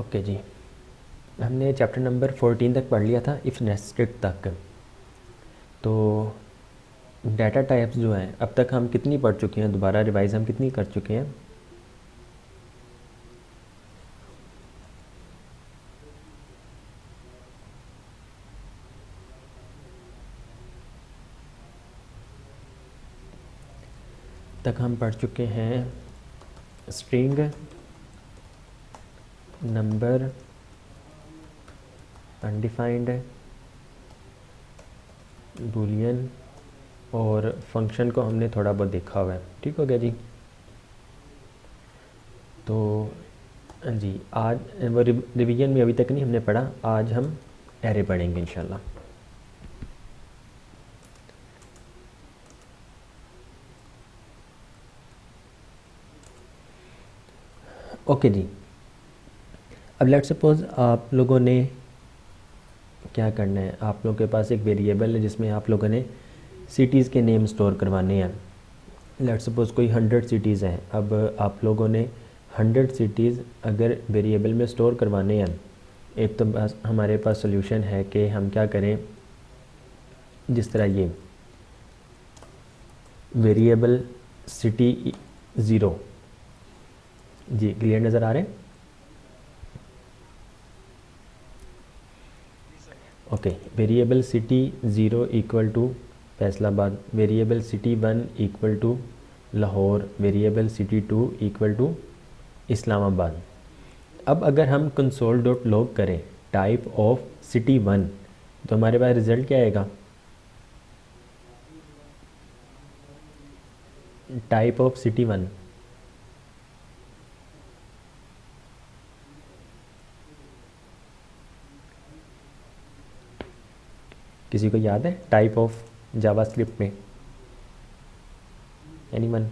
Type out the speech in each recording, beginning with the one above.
Okay जी, हमने chapter number 14 तक पढ़ लिया था, इफ़ नेस्टेड तक। तो डाटा टाइप्स जो हैं अब तक हम कितनी पढ़ चुके हैं, दोबारा रिवाइज हम कितनी कर चुके हैं? तक हम पढ़ चुके हैं स्ट्रिंग, नंबर, अनडिफाइंड, बूलियन और फंक्शन को हमने थोड़ा बहुत देखा हुआ है। ठीक हो गया जी। तो जी, आज वो रिवीजन में अभी तक नहीं हमने पढ़ा, आज हम एरे पढ़ेंगे इंशाल्लाह। ओके जी, अब लेट सपोज आप लोगों ने क्या करना है, आप लोगों के पास एक वेरिएबल है जिसमें आप लोगों ने सिटीज़ के नेम स्टोर करवाने हैं। लेट सपोज कोई 100 सिटीज़ हैं। अब आप लोगों ने 100 सिटीज़ अगर वेरिएबल में स्टोर करवाने हैं, एक तो बस हमारे पास सोल्यूशन है कि हम क्या करें, जिस तरह ये वेरिएबल सिटी 0, जी क्लियर नज़र आ रहे हैं? Okay, variable city 0 equal to Faisalabad, variable city 1 equal to Lahore, variable city 2 equal to Islamabad. अब अगर हम कंसोल डॉट लॉग करें टाइप ऑफ सिटी 1, तो हमारे पास रिज़ल्ट क्या आएगा? टाइप ऑफ सिटी 1, किसी को याद है टाइप ऑफ जावास्क्रिप्ट में? एनीवन?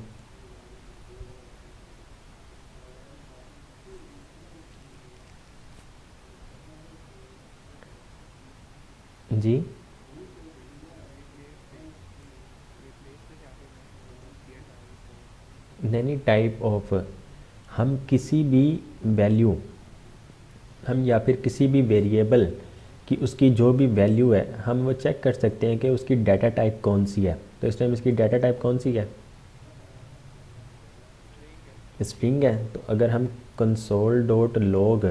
जी, नहीं टाइप ऑफ, हम किसी भी वैल्यू, हम या फिर किसी भी वेरिएबल कि उसकी जो भी वैल्यू है हम वो चेक कर सकते हैं कि उसकी डाटा टाइप कौन सी है। तो इस टाइम इसकी डाटा टाइप कौन सी है? स्ट्रिंग है। तो अगर हम console dot log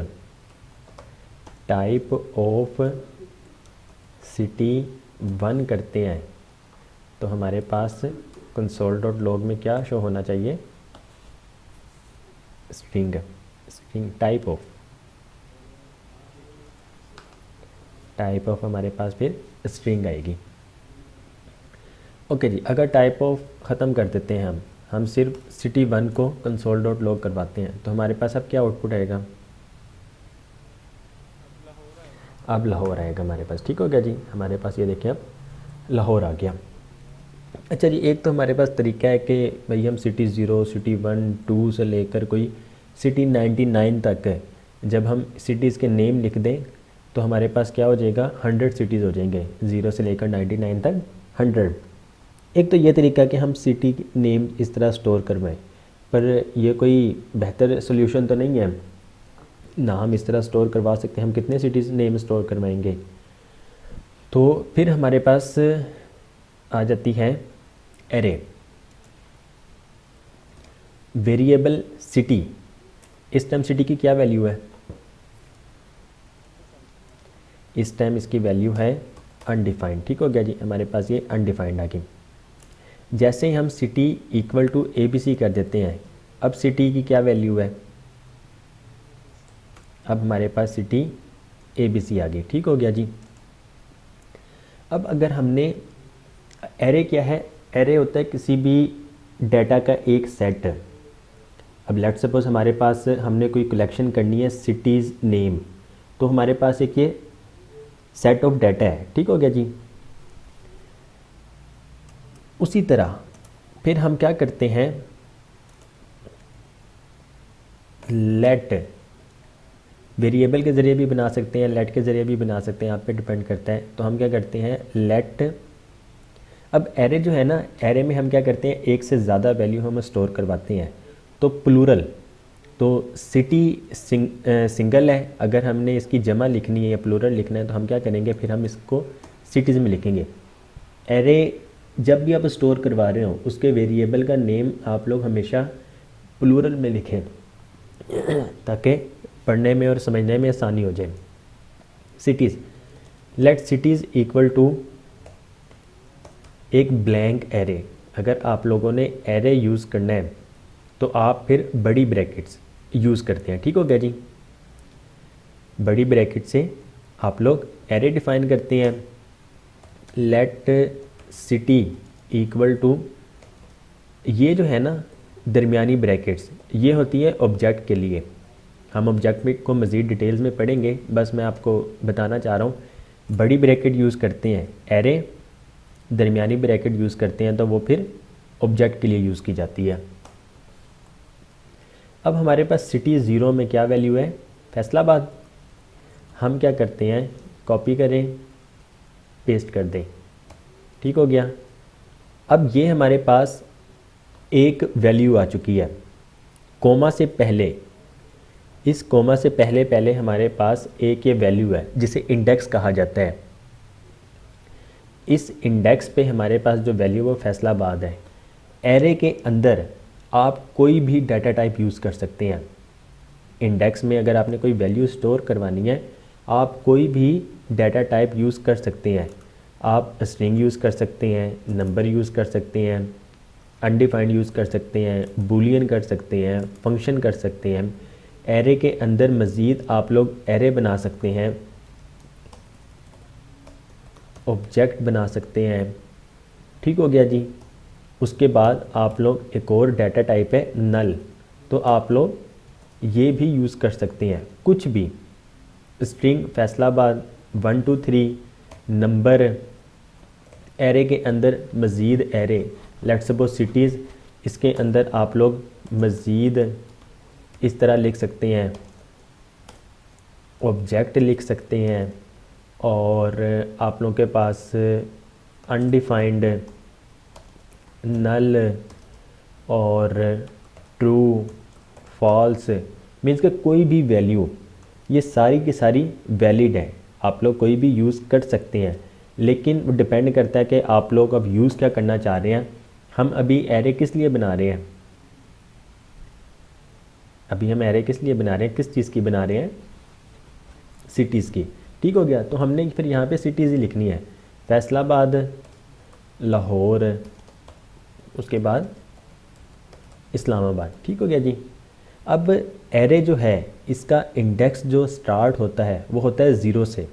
type of city 1 करते हैं तो हमारे पास कंसोल डॉट लॉग में क्या शो होना चाहिए? String, string type of, type of हमारे पास फिर स्ट्रिंग आएगी। ओके जी, अगर टाइप ऑफ ख़त्म कर देते हैं हम सिर्फ सिटी 1 को कंसोल डॉट लॉग करवाते हैं तो हमारे पास अब क्या आउटपुट आएगा? अब लाहौर आएगा हमारे पास। ठीक हो गया जी, हमारे पास ये देखें अब लाहौर आ गया। अच्छा जी, एक तो हमारे पास तरीका है कि भाई हम सिटी 0, सिटी 1, 2 से लेकर कोई सिटी 99 तक है, जब हम सिटीज़ के नेम लिख दें तो हमारे पास क्या हो जाएगा? 100 सिटीज़ हो जाएंगे, 0 से लेकर 99 तक 100। एक तो ये तरीका कि हम सिटी नेम इस तरह स्टोर करवाएं, पर यह कोई बेहतर सोल्यूशन तो नहीं है ना। हम इस तरह स्टोर करवा सकते हैं, हम कितने सिटीज़ नेम स्टोर करवाएंगे? तो फिर हमारे पास आ जाती है एरे। वेरिएबल सिटी, इस टाइम सिटी की क्या वैल्यू है? इस टाइम इसकी वैल्यू है अनडिफाइंड। ठीक हो गया जी, हमारे पास ये अनडिफाइंड आ गई। जैसे ही हम सिटी इक्वल टू ABC कर देते हैं, अब सिटी की क्या वैल्यू है? अब हमारे पास सिटी ABC आ गई। ठीक हो गया जी। अब अगर हमने एरे, क्या है? एरे होता है किसी भी डाटा का एक सेट। अब लेट्स सपोज हमारे पास हमने कोई कलेक्शन करनी है सिटीज़ नेम, तो हमारे पास एक ये सेट ऑफ डाटा है। ठीक हो गया जी। उसी तरह फिर हम क्या करते हैं, लेट, वेरिएबल के ज़रिए भी बना सकते हैं, लेट के ज़रिए भी बना सकते हैं, आप पे डिपेंड करता है। तो हम क्या करते हैं, लेट। अब एरे जो है ना, एरे में हम क्या करते हैं, एक से ज़्यादा वैल्यू हम स्टोर करवाते हैं। तो प्लूरल, तो सिटी सिंगल है, अगर हमने इसकी जमा लिखनी है या प्लूरल लिखना है तो हम क्या करेंगे, फिर हम इसको सिटीज़ में लिखेंगे। एरे जब भी आप स्टोर करवा रहे हो उसके वेरिएबल का नेम आप लोग हमेशा प्लूरल में लिखें ताकि पढ़ने में और समझने में आसानी हो जाए। Cities, let cities equal to एक ब्लैंक एरे। अगर आप लोगों ने एरे यूज़ करना है तो आप फिर बड़ी ब्रैकेट्स यूज़ करते हैं, ठीक हो गया जी। बड़ी ब्रैकेट से आप लोग एरे डिफाइन करते हैं। लेट सिटी इक्वल टू, ये जो है ना दरमियानी ब्रैकेट्स, ये होती है ऑब्जेक्ट के लिए। हम ऑब्जेक्ट में को मज़ीद डिटेल्स में पढ़ेंगे, बस मैं आपको बताना चाह रहा हूँ। बड़ी ब्रैकेट यूज़ करते हैं एरे, दरमियानी ब्रैकेट यूज़ करते हैं तो वो फिर ऑब्जेक्ट के लिए यूज़ की जाती है। अब हमारे पास सिटी ज़ीरो में क्या वैल्यू है, फैसलाबाद। हम क्या करते हैं, कॉपी करें, पेस्ट कर दें, ठीक हो गया। अब ये हमारे पास एक वैल्यू आ चुकी है कोमा से पहले। इस कोमा से पहले पहले हमारे पास एक ये वैल्यू है जिसे इंडेक्स कहा जाता है। इस इंडेक्स पे हमारे पास जो वैल्यू वो फैसलाबाद है। एरे के अंदर आप कोई भी डाटा टाइप यूज़ कर सकते हैं। इंडेक्स में अगर आपने कोई वैल्यू स्टोर करवानी है, आप कोई भी डाटा टाइप यूज़ कर सकते हैं। आप स्ट्रिंग यूज़ कर सकते हैं, नंबर यूज़ कर सकते हैं, अनडिफाइंड यूज़ कर सकते हैं, बूलियन कर सकते हैं, फंक्शन कर सकते हैं। एरे के अंदर मज़ीद आप लोग एरे बना सकते हैं, ऑब्जेक्ट बना सकते हैं, ठीक हो गया जी। उसके बाद आप लोग एक और डाटा टाइप है नल, तो आप लोग ये भी यूज़ कर सकते हैं कुछ भी। स्ट्रिंग, फैसलाबाद, 1 2 3, नंबर, एरे के अंदर मज़ीद एरे, लेट्स सपोज सिटीज़, इसके अंदर आप लोग मज़ीद इस तरह लिख सकते हैं, ऑब्जेक्ट लिख सकते हैं, और आप लोगों के पास अनडिफाइंड, नल और ट्रू, फॉल्स, मीन्स कि कोई भी वैल्यू, ये सारी की सारी वैलिड है, आप लोग कोई भी यूज़ कर सकते हैं। लेकिन वो डिपेंड करता है कि आप लोग अब यूज़ क्या करना चाह रहे हैं। हम अभी एरे किस लिए बना रहे हैं, अभी हम एरे किस लिए बना रहे हैं, किस चीज़ की बना रहे हैं, सिटीज़ की, ठीक हो गया। तो हमने फिर यहाँ पे सिटीज़ ही लिखनी है, फैसलाबाद, लाहौर, उसके बाद इस्लामाबाद, ठीक हो गया जी। अब एरे जो है इसका इंडेक्स जो स्टार्ट होता है वो होता है ज़ीरो से।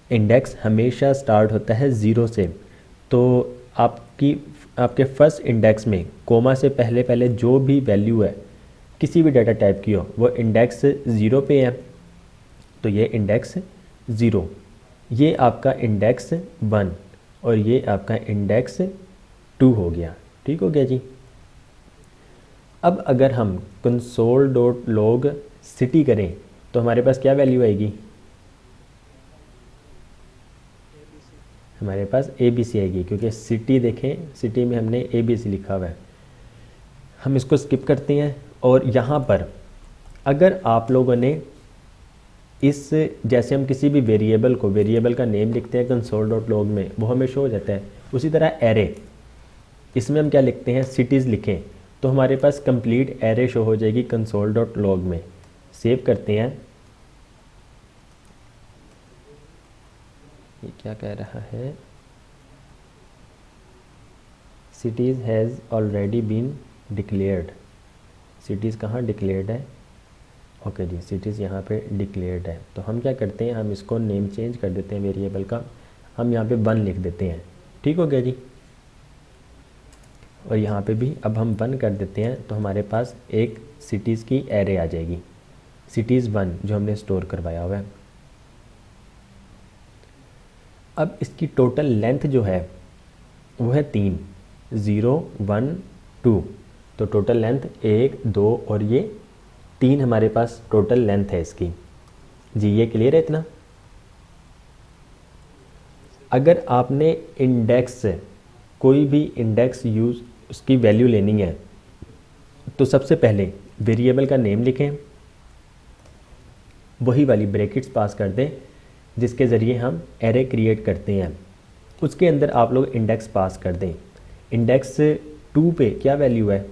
इंडेक्स हमेशा स्टार्ट होता है ज़ीरो से। तो आपके फर्स्ट इंडेक्स में कोमा से पहले पहले जो भी वैल्यू है किसी भी डाटा टाइप की हो वो इंडेक्स ज़ीरो पे है, तो ये इंडेक्स ज़ीरो, ये आपका इंडेक्स 1 और ये आपका इंडेक्स 2 हो गया, ठीक हो गया जी। अब अगर हम console.log सिटी करें तो हमारे पास क्या वैल्यू आएगी, हमारे पास ABC आएगी, क्योंकि सिटी देखें, सिटी में हमने ABC लिखा हुआ है। हम इसको स्किप करते हैं। और यहाँ पर अगर आप लोगों ने इस, जैसे हम किसी भी वेरिएबल को, वेरिएबल का नेम लिखते हैं console.log में, वो हमें शो हो जाता है। उसी तरह एरे, इसमें हम क्या लिखते हैं, सिटीज़ लिखें तो हमारे पास कंप्लीट एरे शो हो जाएगी console.log में। सेव करते हैं, ये क्या कह रहा है, cities has already been declared. Cities कहाँ डिक्लेयर्ड है, ओके जी, सिटीज़ यहाँ पे डिक्लेयर्ड है। तो हम क्या करते हैं, हम इसको नेम चेंज कर देते हैं वेरिएबल का, हम यहाँ पे 1 लिख देते हैं, ठीक हो गया जी। और यहाँ पे भी अब हम 1 कर देते हैं तो हमारे पास एक सिटीज़ की एरे आ जाएगी, सिटीज़ 1 जो हमने स्टोर करवाया हुआ है। अब इसकी टोटल लेंथ जो है वो है 3, 0 1 2, तो टोटल लेंथ 1 2 और ये 3 हमारे पास टोटल लेंथ है इसकी जी। ये क्लियर है इतना। अगर आपने इंडेक्स, कोई भी इंडेक्स यूज़ उसकी वैल्यू लेनी है तो सबसे पहले वेरिएबल का नेम लिखें, वही वाली ब्रैकेट्स पास कर दें जिसके ज़रिए हम एरे क्रिएट करते हैं। उसके अंदर आप लोग इंडेक्स पास कर दें। इंडेक्स 2 पे क्या वैल्यू है?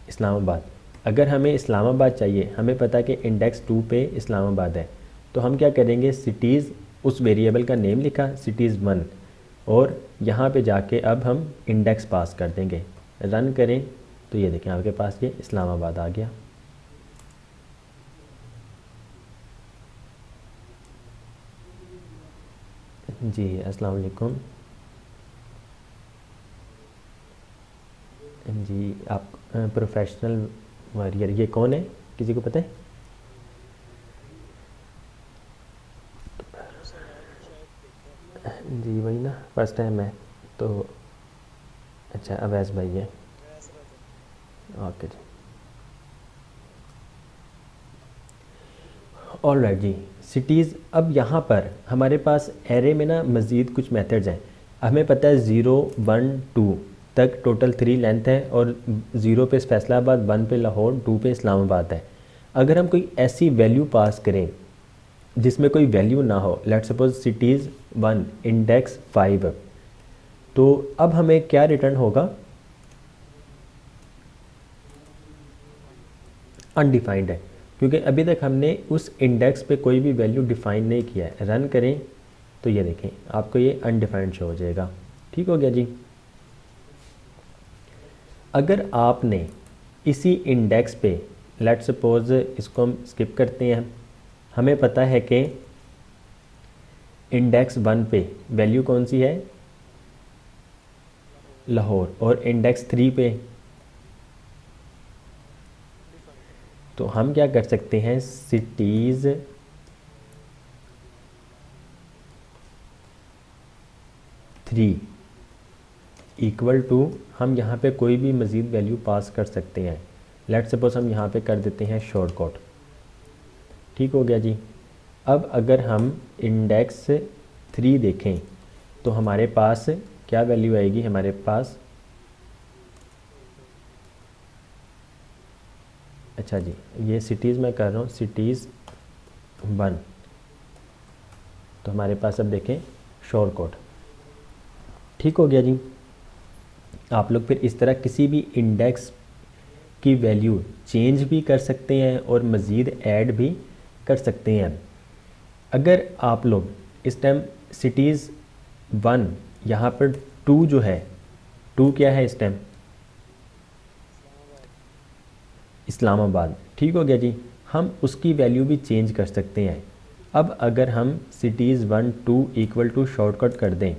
इस्लामाबाद। अगर हमें इस्लामाबाद चाहिए, हमें पता है कि इंडेक्स 2 पे इस्लामाबाद है, तो हम क्या करेंगे, सिटीज़, उस वेरिएबल का नेम लिखा सिटीज़ 1 और यहाँ पे जाके अब हम इंडेक्स पास कर देंगे। रन करें तो ये देखें आपके पास ये इस्लामाबाद आ गया। जी अस्सलाम वालेकुम। जी आप प्रोफेशनल वॉरियर, ये कौन है, किसी को पता है? जी वही ना, फर्स्ट टाइम है तो। अच्छा अवैस भाई है, ओके जी। ऑल राइट जी। सिटीज़, अब यहाँ पर हमारे पास एरे में ना मज़ीद कुछ मेथड्स हैं। हमें पता है 0 1 2 तक टोटल 3 लेंथ है और 0 पे फैसलाबाद, 1 पे लाहौर, 2 पे इस्लामाबाद है। अगर हम कोई ऐसी वैल्यू पास करें जिसमें कोई वैल्यू ना हो, लेट्स सपोज सिटीज़ 1 इंडेक्स 5, तो अब हमें क्या रिटर्न होगा? अनडिफाइंड है, क्योंकि अभी तक हमने उस इंडेक्स पे कोई भी वैल्यू डिफ़ाइन नहीं किया है। रन करें तो ये देखें आपको ये अनडिफाइंड शो हो जाएगा। ठीक हो गया जी। अगर आपने इसी इंडेक्स पे, लेट सपोज इसको हम स्किप करते हैं, हमें पता है कि इंडेक्स 1 पे वैल्यू कौन सी है? लाहौर। और इंडेक्स 3 पे, तो हम क्या कर सकते हैं, सिटीज़ थ्री इक्वल टू, हम यहाँ पे कोई भी मज़ीद वैल्यू पास कर सकते हैं। लेट सपोज हम यहाँ पे कर देते हैं शॉर्टकट। ठीक हो गया जी। अब अगर हम इंडेक्स 3 देखें तो हमारे पास क्या वैल्यू आएगी? हमारे पास, अच्छा जी ये सिटीज़ मैं कर रहा हूँ, सिटीज़ 1, तो हमारे पास अब देखें शॉर्टकट। ठीक हो गया जी। आप लोग फिर इस तरह किसी भी इंडेक्स की वैल्यू चेंज भी कर सकते हैं और मज़ीद ऐड भी कर सकते हैं। अगर आप लोग इस टाइम सिटीज़ 1, यहाँ पर 2 जो है, 2 क्या है इस टाइम? इस्लामाबाद। ठीक हो गया जी। हम उसकी वैल्यू भी चेंज कर सकते हैं। अब अगर हम सिटीज़ 1 2 इक्वल टू शॉर्टकट कर दें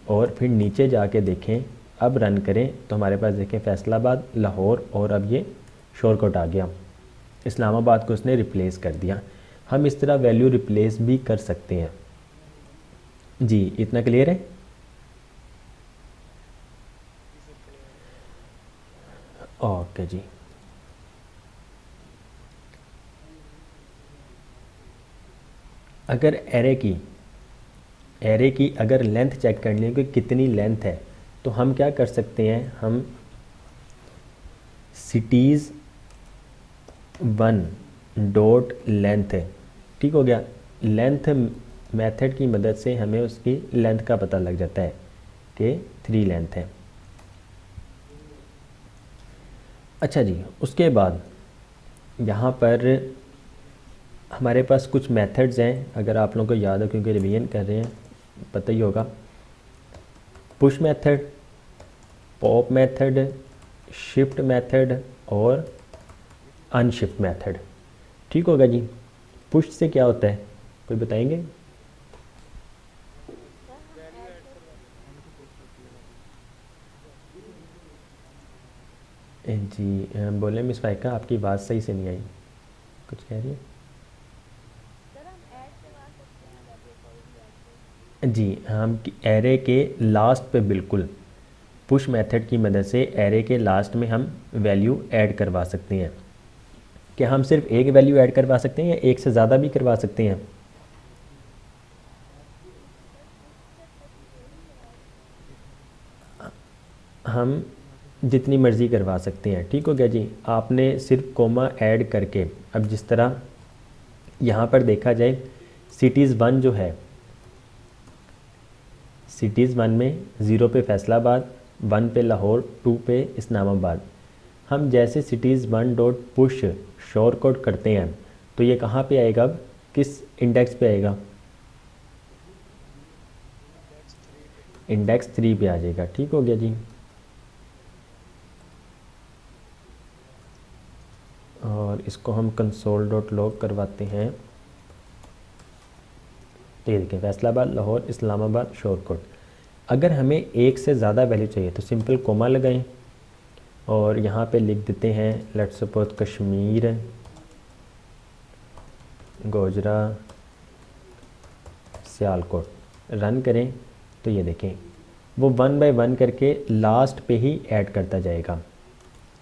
और फिर नीचे जाके देखें, अब रन करें तो हमारे पास देखें फैसलाबाद, लाहौर और अब ये शॉर्टकट आ गया। इस्लामाबाद को उसने रिप्लेस कर दिया। हम इस तरह वैल्यू रिप्लेस भी कर सकते हैं। जी इतना क्लियर है? ओके जी। अगर एरे की अगर लेंथ चेक करनी है कि कितनी लेंथ है, तो हम क्या कर सकते हैं, हम सिटीज़ 1 डॉट लेंथ है। ठीक हो गया। लेंथ मेथड की मदद से हमें उसकी लेंथ का पता लग जाता है कि 3 लेंथ है। अच्छा जी, उसके बाद यहाँ पर हमारे पास कुछ मेथड्स हैं, अगर आप लोगों को याद हो क्योंकि रिवीजन कर रहे हैं, पता ही होगा। Push method, pop method, shift method और अनशिफ्ट मेथड। ठीक होगा जी। पुश से क्या होता है, कोई बताएंगे? जी बोले मिस फाइका, आपकी बात सही से नहीं आई, कुछ कह रही है? जी हम एरे के लास्ट पे बिल्कुल पुश मेथड की मदद से एरे के लास्ट में हम वैल्यू ऐड करवा सकते हैं। क्या हम सिर्फ एक वैल्यू ऐड करवा सकते हैं या एक से ज़्यादा भी करवा सकते हैं? हम जितनी मर्ज़ी करवा सकते हैं। ठीक हो गया जी। आपने सिर्फ कोमा ऐड करके, अब जिस तरह यहाँ पर देखा जाए सिटीज़ 1 जो है, सिटीज़ 1 में 0 पे फैसलाबाद, 1 पे लाहौर, 2 पे इस्लामाबाद। हम जैसे सिटीज़ 1 डॉट पुश शोर कोड करते हैं तो ये कहाँ पे आएगा, अब किस इंडेक्स पे आएगा, इंडेक्स 3 पे आ जाएगा। ठीक हो गया जी। और इसको हम कंसोल डॉट लॉग करवाते हैं। तो ये देखिए फैसलाबाद, लाहौर, इस्लामाबाद, शोरकोट। अगर हमें एक से ज़्यादा वैल्यू चाहिए तो सिंपल कोमा लगाएं और यहाँ पे लिख देते हैं let's suppose Kashmir, Gojra, Sialkot. Run करें तो ये देखें वो 1 बाय 1 करके लास्ट पे ही ऐड करता जाएगा।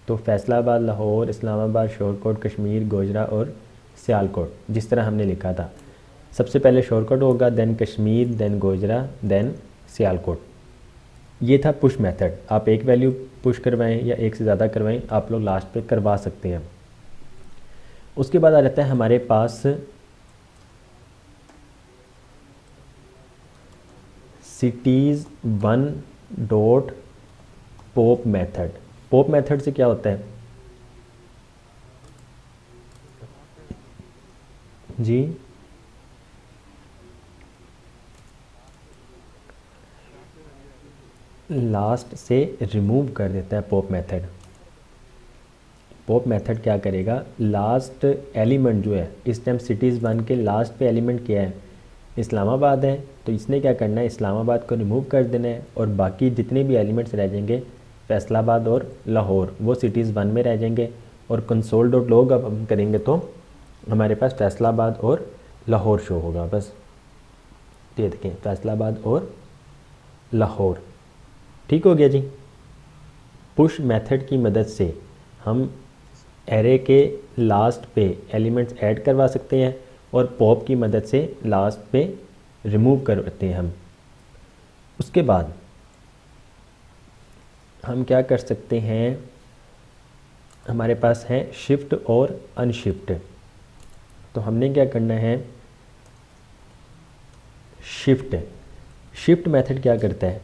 तो फैसलाबाद, लाहौर, इस्लामाबाद, शोरकोट, कश्मीर, गोजरा और सियालकोट जिस तरह हमने लिखा था। सबसे पहले शोरकोट होगा, then Kashmir, then Gojra, then Sialkot. ये था पुश मेथड। आप एक वैल्यू पुश करवाएं या एक से ज़्यादा करवाएं, आप लोग लास्ट पे करवा सकते हैं। उसके बाद आ जाता है हमारे पास cities 1 dot pop method. Pop method से क्या होता है जी, लास्ट से रिमूव कर देता है पॉप मेथड। पॉप मेथड क्या करेगा, लास्ट एलिमेंट जो है, इस टाइम सिटीज़ 1 के लास्ट पे एलिमेंट क्या है, इस्लामाबाद है, तो इसने क्या करना है, इस्लामाबाद को रिमूव कर देना है और बाकी जितने भी एलिमेंट्स रह जाएंगे फैसलाबाद और लाहौर वो सिटीज़ 1 में रह जाएंगे। और कंसोल डॉट लॉग अब हम करेंगे तो हमारे पास फैसलाबाद और लाहौर शो होगा बस। तो ये देखें फैसलाबाद और लाहौर। ठीक हो गया जी। पुश मेथड की मदद से हम एरे के लास्ट पे एलिमेंट्स ऐड करवा सकते हैं और पॉप की मदद से लास्ट पे रिमूव करते हैं हम। उसके बाद हम क्या कर सकते हैं, हमारे पास है शिफ्ट और अनशिफ्ट। तो हमने क्या करना है, शिफ्ट। शिफ्ट मेथड क्या करता है,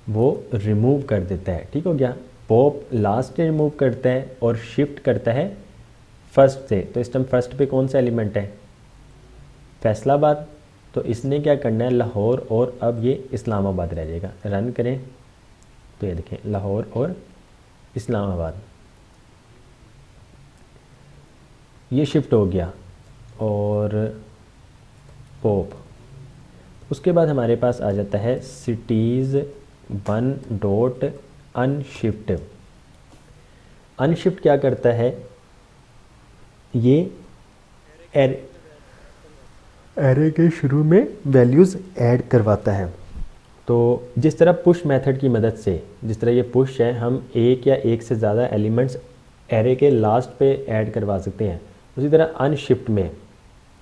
वो रिमूव कर देता है। ठीक हो गया। पॉप लास्ट से रिमूव करता है और शिफ्ट करता है फर्स्ट से। तो इस टाइम फर्स्ट पे कौन सा एलिमेंट है, फैसलाबाद, तो इसने क्या करना है, लाहौर और अब ये इस्लामाबाद रह जाएगा। रन करें तो ये देखें लाहौर और इस्लामाबाद, ये शिफ्ट हो गया और पॉप। उसके बाद हमारे पास आ जाता है सिटीज़ 1 डॉट अनशिफ्ट। अनशिफ्ट क्या करता है, ये एरे के शुरू में वैल्यूज़ ऐड करवाता है। तो जिस तरह पुश मेथड की मदद से, जिस तरह ये पुश है, हम एक या एक से ज़्यादा एलिमेंट्स एरे के लास्ट पे ऐड करवा सकते हैं, उसी तरह अनशिफ्ट में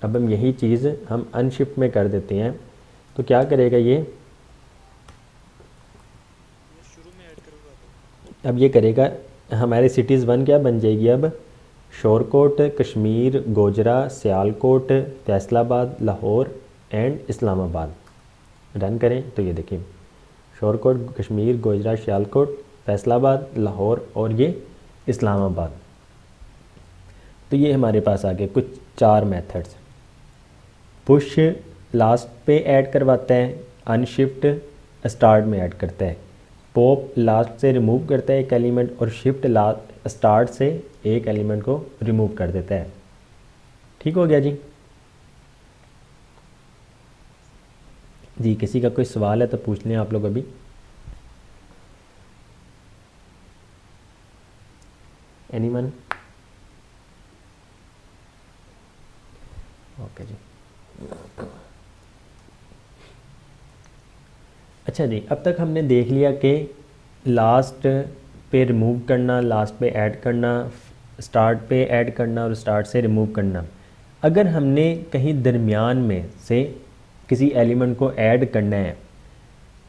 अब हम यही चीज़ हम अनशिफ्ट में कर देते हैं। तो क्या करेगा ये, अब ये करेगा, हमारे सिटीज़ 1 क्या बन जाएगी, अब शोरकोट, कश्मीर, गोजरा, सियालकोट, फैसलाबाद, लाहौर एंड इस्लामाबाद। रन करें तो ये देखिए शोरकोट, कश्मीर, गोजरा, सियालकोट, फैसलाबाद, लाहौर और ये इस्लामाबाद। तो ये हमारे पास आ गए कुछ 4 मेथड्स। पुश लास्ट पे ऐड करवाता है, अनशिफ्ट स्टार्ट में ऐड करता है, पॉप लास्ट से रिमूव करता है एक एलिमेंट और शिफ्ट लास्ट स्टार्ट से एक एलिमेंट को रिमूव कर देता है। ठीक हो गया जी। जी किसी का कोई सवाल है तो पूछ लें आप लोग अभी। एनीवन? ओके जी। अच्छा जी, अब तक हमने देख लिया कि लास्ट पे रिमूव करना, लास्ट पे ऐड करना, स्टार्ट पे ऐड करना और स्टार्ट से रिमूव करना। अगर हमने कहीं दरमियान में से किसी एलिमेंट को ऐड करना है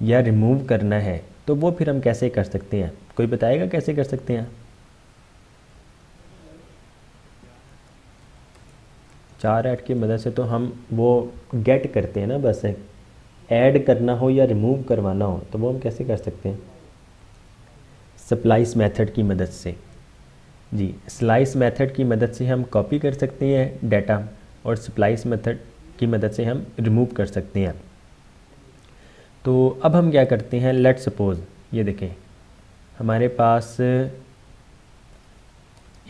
या रिमूव करना है तो वो फिर हम कैसे कर सकते हैं? कोई बताएगा कैसे कर सकते हैं? 4 ऐड की मदद से तो हम वो गेट करते हैं ना, बस ऐड करना हो या रिमूव करवाना हो तो वो हम कैसे कर सकते हैं? स्प्लाइस मेथड की मदद से। जी, स्लाइस मेथड की मदद से हम कॉपी कर सकते हैं डाटा और स्प्लाइस मेथड की मदद से हम रिमूव कर सकते हैं। तो अब हम क्या करते हैं, लेट सपोज़ ये देखें हमारे पास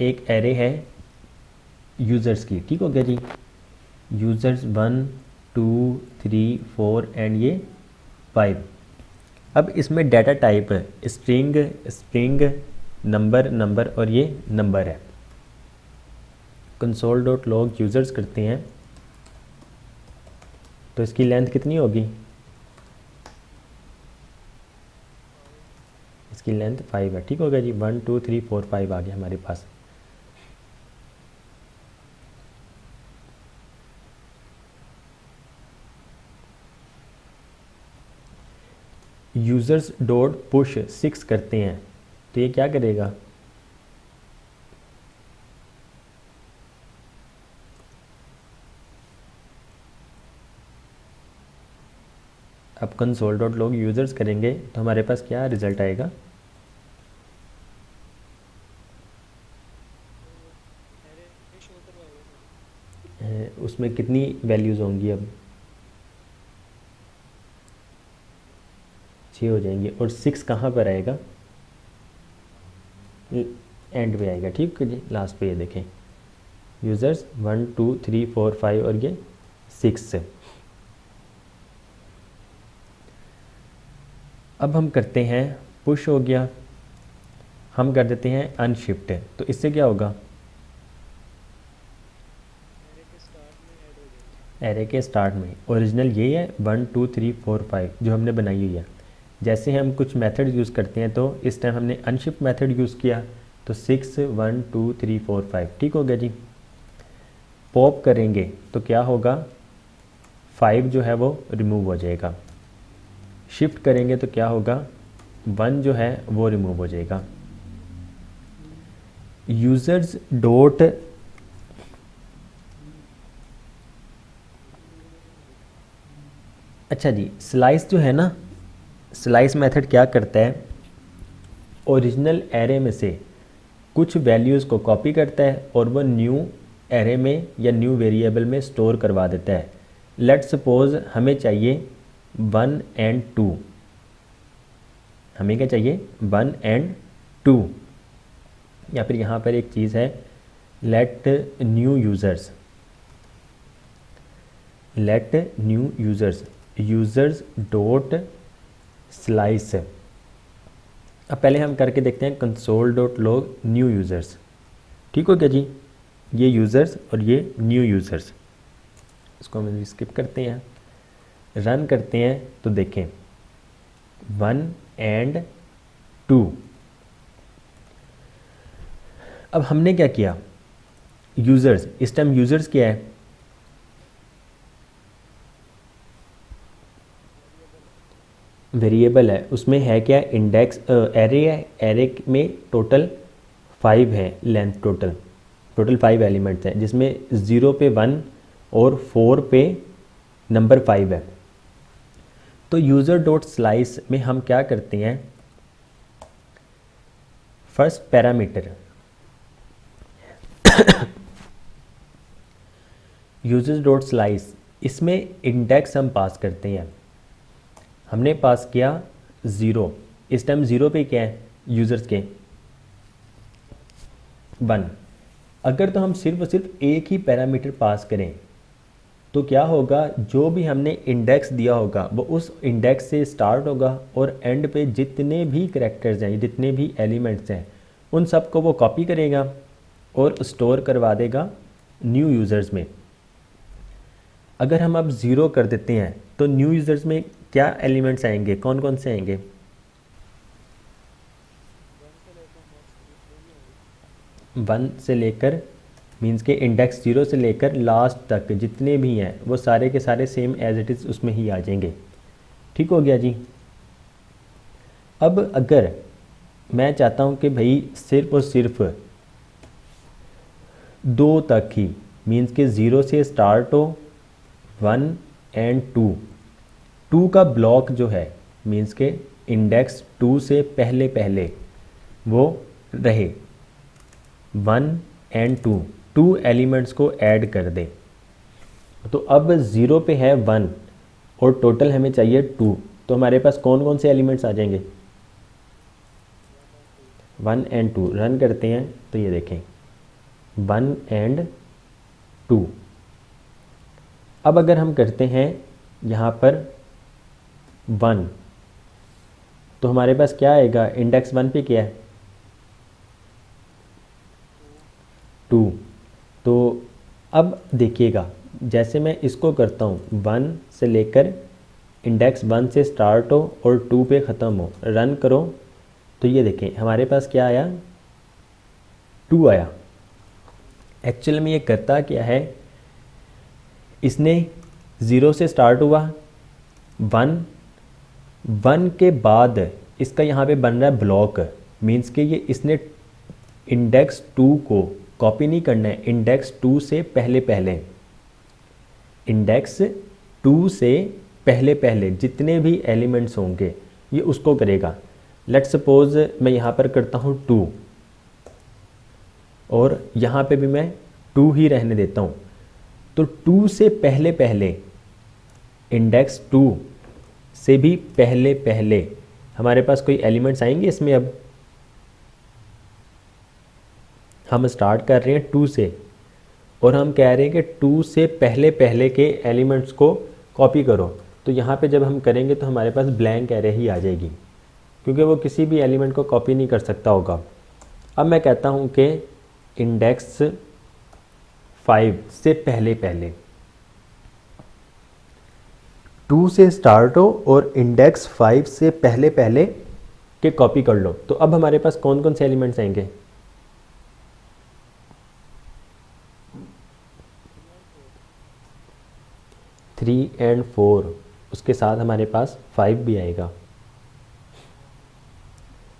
एक एरे है यूज़र्स की, ठीक हो गया जी। यूज़र्स 1 2 3 4 एंड ये 5। अब इसमें data type string string number number और ये नंबर है। console.log यूज़र्स करते हैं तो इसकी लेंथ कितनी होगी? इसकी लेंथ 5 है, ठीक हो गया जी। 1 2 3 4 5 आ गया हमारे पास। यूज़र्स डॉट पुश 6 करते हैं तो ये क्या करेगा? अब console.log यूज़र्स करेंगे तो हमारे पास क्या रिज़ल्ट आएगा? उसमें कितनी वैल्यूज़ होंगी? अब 6 हो जाएंगी और 6 कहाँ पर आएगा? एंड पे आएगा, ठीक है जी। लास्ट पे ये देखें यूज़र्स 1 2 3 4 5 और ये 6 से। अब हम करते हैं पुश हो गया, हम कर देते हैं अनशिफ्ट तो इससे क्या होगा? एरे के स्टार्ट में ओरिजिनल ये है 1 2 3 4 5 जो हमने बनाई हुई है। जैसे हम कुछ मेथड यूज़ करते हैं तो इस टाइम हमने अनशिफ्ट मेथड यूज़ किया तो 6 1 2 3 4 5, ठीक हो गया जी। पॉप करेंगे तो क्या होगा? 5 जो है वो रिमूव हो जाएगा। शिफ्ट करेंगे तो क्या होगा? 1 जो है वो रिमूव हो जाएगा। यूज़र्स डॉट अच्छा जी, स्लाइस जो है ना, स्लाइस मेथड क्या करता है? ओरिजिनल एरे में से कुछ वैल्यूज़ को कॉपी करता है और वो न्यू एरे में या न्यू वेरिएबल में स्टोर करवा देता है। लेट सपोज हमें चाहिए 1 एंड 2। हमें क्या चाहिए? 1 एंड 2। या फिर यहाँ पर एक चीज़ है let new users, let new users users dot slice. अब पहले हम करके देखते हैं console.log न्यू यूज़र्स, ठीक हो गया जी। ये यूज़र्स और ये न्यू यूज़र्स, इसको हम स्किप करते हैं, रन करते हैं तो देखें 1 एंड 2। अब हमने क्या किया? यूज़र्स, इस टाइम यूज़र्स क्या है? वेरिएबल है, उसमें है क्या? इंडेक्स एरे है, एरे में टोटल 5 है लेंथ, टोटल 5 एलिमेंट्स हैं जिसमें 0 पे 1 और 4 पे नंबर 5 है। तो यूज़र डॉट स्लाइस में हम क्या करते हैं? First parameter user dot slice, इसमें इंडेक्स हम पास करते हैं। हमने पास किया 0, इस टाइम 0 पे क्या है? यूज़र्स के 1। अगर तो हम सिर्फ और सिर्फ एक ही पैरामीटर पास करें तो क्या होगा? जो भी हमने इंडेक्स दिया होगा वो उस इंडेक्स से स्टार्ट होगा और एंड पे जितने भी करैक्टर्स हैं, जितने भी एलिमेंट्स हैं, उन सब को वो कॉपी करेगा और स्टोर करवा देगा न्यू यूज़र्स में। अगर हम अब 0 कर देते हैं तो न्यू यूज़र्स में क्या एलिमेंट्स आएंगे? कौन कौन से आएंगे? 1 से लेकर मींस के इंडेक्स 0 से लेकर लास्ट तक जितने भी हैं वो सारे के सारे सेम एज इट इज़ उसमें ही आ जाएंगे। ठीक हो गया जी। अब अगर मैं चाहता हूँ कि भाई सिर्फ और सिर्फ 2 तक ही, मींस के 0 से स्टार्ट हो 1 एंड 2 का ब्लॉक जो है मींस के इंडेक्स 2 से पहले पहले वो रहे 1 एंड 2 एलिमेंट्स को ऐड कर दे। तो अब 0 पे है 1 और टोटल हमें चाहिए 2, तो हमारे पास कौन कौन से एलिमेंट्स आ जाएंगे? 1 एंड 2 रन करते हैं तो ये देखें 1 एंड 2। अब अगर हम करते हैं यहाँ पर 1 तो हमारे पास क्या आएगा? इंडेक्स 1 पे क्या है? 2। तो अब देखिएगा जैसे मैं इसको करता हूँ 1 से लेकर इंडेक्स 1 से स्टार्ट हो और 2 पे ख़त्म हो, रन करो तो ये देखें हमारे पास क्या आया? 2 आया। एक्चुअल में ये करता क्या है, इसने 0 से स्टार्ट हुआ 1 के बाद इसका यहाँ पे बन रहा है ब्लॉक, मीन्स के ये इसने इंडेक्स 2 को कॉपी नहीं करना है, इंडेक्स 2 से पहले पहले, इंडेक्स 2 से पहले पहले जितने भी एलिमेंट्स होंगे ये उसको करेगा। लेट्स सपोज मैं यहाँ पर करता हूँ 2 और यहाँ पे भी मैं 2 ही रहने देता हूँ, तो 2 से पहले पहले इंडेक्स 2 से भी पहले पहले हमारे पास कोई एलिमेंट्स आएंगे इसमें। अब हम स्टार्ट कर रहे हैं 2 से और हम कह रहे हैं कि 2 से पहले पहले के एलिमेंट्स को कॉपी करो, तो यहाँ पे जब हम करेंगे तो हमारे पास ब्लैंक एरे ही आ जाएगी क्योंकि वो किसी भी एलिमेंट को कॉपी नहीं कर सकता होगा। अब मैं कहता हूँ कि इंडेक्स 5 से पहले पहले 2 से स्टार्ट हो और इंडेक्स 5 से पहले पहले के कॉपी कर लो, तो अब हमारे पास कौन कौन से एलिमेंट्स आएंगे? 3 एंड 4, उसके साथ हमारे पास 5 भी आएगा।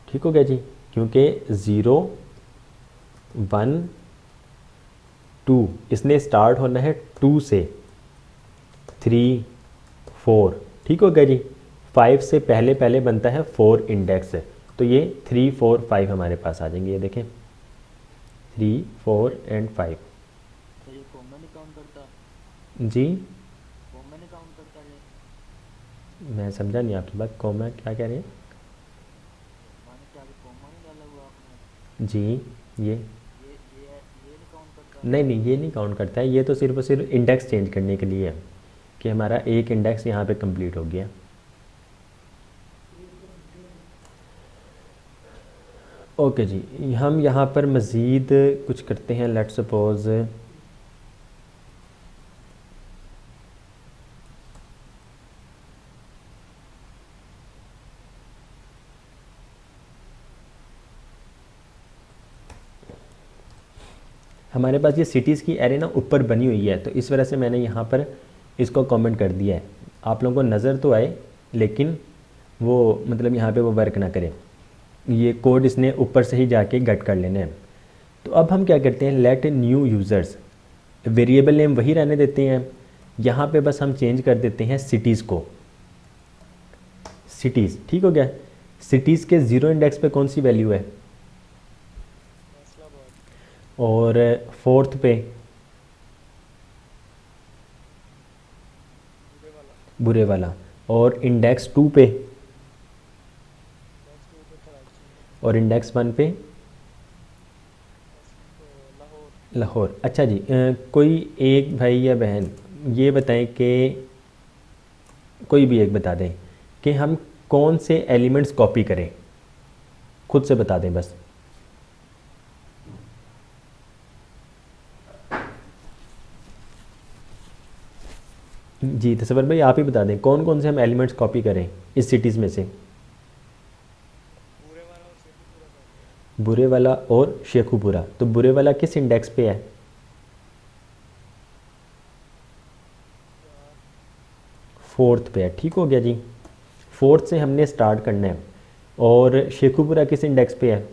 ठीक हो गया जी, क्योंकि 0 1 2 इसने स्टार्ट होना है 2 से 3 4। ठीक हो गया जी। 5 से पहले पहले बनता है 4 इंडेक्स, तो ये 3 4 5 हमारे पास आ जाएंगे। ये देखें 3 4 एंड 5। जी मैं समझा नहीं आपकी बात, कॉमा क्या कह रहे हैं? जी ये नहीं ये नहीं काउंट करता है, ये तो सिर्फ और सिर्फ इंडेक्स चेंज करने के लिए है कि हमारा एक इंडेक्स यहाँ पे कंप्लीट हो गया। ओके जी, हम यहाँ पर मज़ीद कुछ करते हैं। लेट्स सपोज हमारे पास ये सिटीज़ की एरे ना ऊपर बनी हुई है, तो इस वजह से मैंने यहाँ पर इसको कमेंट कर दिया है। आप लोगों को नज़र तो आए लेकिन वो मतलब यहाँ पे वो वर्क ना करे, ये कोड इसने ऊपर से ही जाके गट कर लेना है। तो अब हम क्या करते हैं, let new users, variable name वही रहने देते हैं, यहाँ पे बस हम चेंज कर देते हैं सिटीज़ को, सिटीज़। ठीक हो गया। सिटीज़ के 0 इंडेक्स पे कौन सी वैल्यू है? और 4th पे बुरे वाला, और इंडेक्स 2 पे और इंडेक्स 1 पे लाहौर। अच्छा जी, कोई एक भाई या बहन ये बताएं कि कोई भी एक बता दें कि हम कौन से एलिमेंट्स कॉपी करें, खुद से बता दें बस। जी तसव्वुर भाई आप ही बता दें कौन कौन से हम एलिमेंट्स कॉपी करें इस सिटीज़ में से। बुरे वाला और शेखुपुरा। तो बुरे वाला किस इंडेक्स पे है? 4th पे है, ठीक हो गया जी। 4th से हमने स्टार्ट करना है और शेखुपुरा किस इंडेक्स पे है?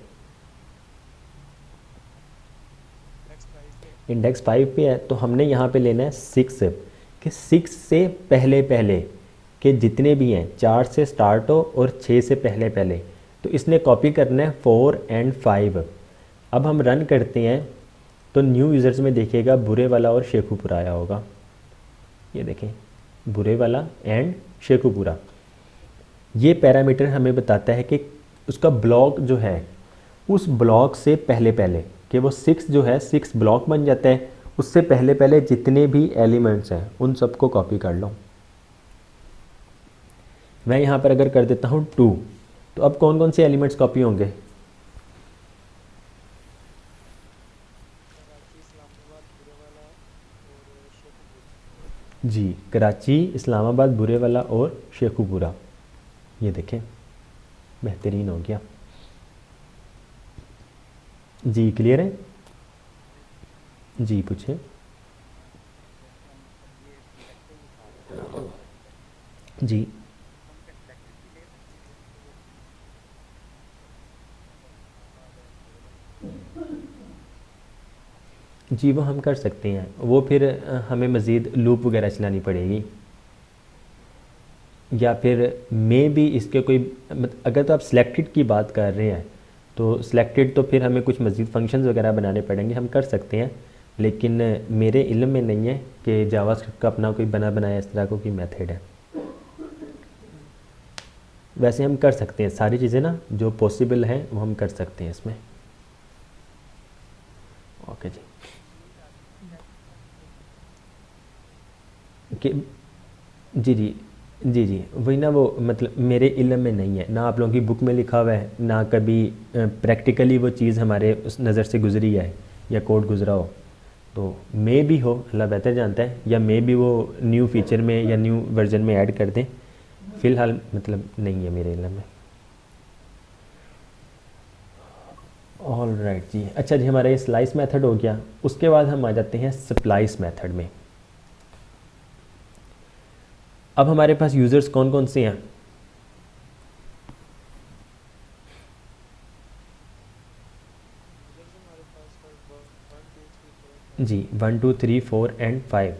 इंडेक्स 5 पे है, तो हमने यहाँ पे लेना है 6 कि 6 से पहले पहले के जितने भी हैं 4 से स्टार्ट हो और 6 से पहले पहले, तो इसने कॉपी करना है 4 एंड 5। अब हम रन करते हैं तो न्यू यूज़र्स में देखिएगा बुरे वाला और शेखुपुरा आया होगा, ये देखें बुरे वाला एंड शेखुपुरा। ये पैरामीटर हमें बताता है कि उसका ब्लॉक जो है उस ब्लॉक से पहले पहले कि वो 6 जो है 6 ब्लॉक बन जाता है, उससे पहले पहले जितने भी एलिमेंट्स हैं उन सबको कॉपी कर लो। मैं यहाँ पर अगर कर देता हूँ 2, तो अब कौन कौन से एलिमेंट्स कॉपी होंगे? जी, कराची, इस्लामाबाद, बुरेवाला और शेखुपुरा। ये देखें बेहतरीन हो गया जी। क्लियर है जी? पूछे जी। जी वो हम कर सकते हैं, वो फिर हमें मज़ीद लूप वगैरह चलानी पड़ेगी, या फिर मे भी इसके कोई अगर तो आप सिलेक्टेड की बात कर रहे हैं तो सिलेक्टेड तो फिर हमें कुछ मज़ीद फंक्शंस वगैरह बनाने पड़ेंगे, हम कर सकते हैं, लेकिन मेरे इल्म में नहीं है कि जावास्क्रिप्ट का अपना कोई बना बनाया इस तरह का कोई मेथड है। वैसे हम कर सकते हैं सारी चीज़ें ना जो पॉसिबल हैं वो हम कर सकते हैं इसमें। ओके जी कि जी जी जी जी वही ना, वो मतलब मेरे इल्म में नहीं है, ना आप लोगों की बुक में लिखा हुआ है, ना कभी प्रैक्टिकली वो चीज़ हमारे उस नज़र से गुजरी है या कोड गुजरा हो, तो मे भी हो, अल्लाह बेहतर जानता है, या मे भी वो न्यू फीचर में या न्यू वर्जन में ऐड कर दें, फ़िलहाल मतलब नहीं है मेरे इल्म में। ऑल राइट जी। अच्छा जी, हमारा ये स्लाइस मेथड हो गया, उसके बाद हम आ जाते हैं स्प्लाइस मेथड में। अब हमारे पास यूज़र्स कौन कौन से हैं? जी 1 2 3 4 एंड 5।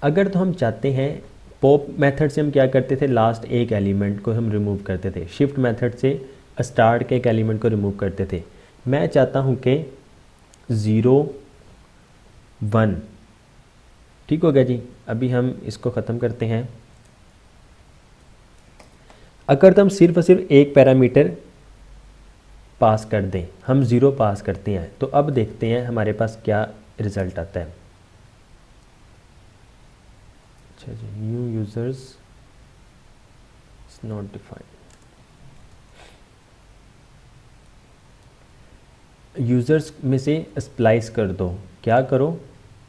अगर तो हम चाहते हैं, पॉप मेथड से हम क्या करते थे, लास्ट एक एलिमेंट को हम रिमूव करते थे, शिफ्ट मेथड से स्टार्ट के एक एलिमेंट को रिमूव करते थे। मैं चाहता हूँ कि 0 1, ठीक हो गया जी। अभी हम इसको ख़त्म करते हैं। अगर तो हम सिर्फ और सिर्फ एक पैरामीटर पास कर दें, हम 0 पास करते हैं, तो अब देखते हैं हमारे पास क्या रिज़ल्ट आता है। अच्छा जी, new users is not defined. Users में से स्प्लाइस कर दो, क्या करो,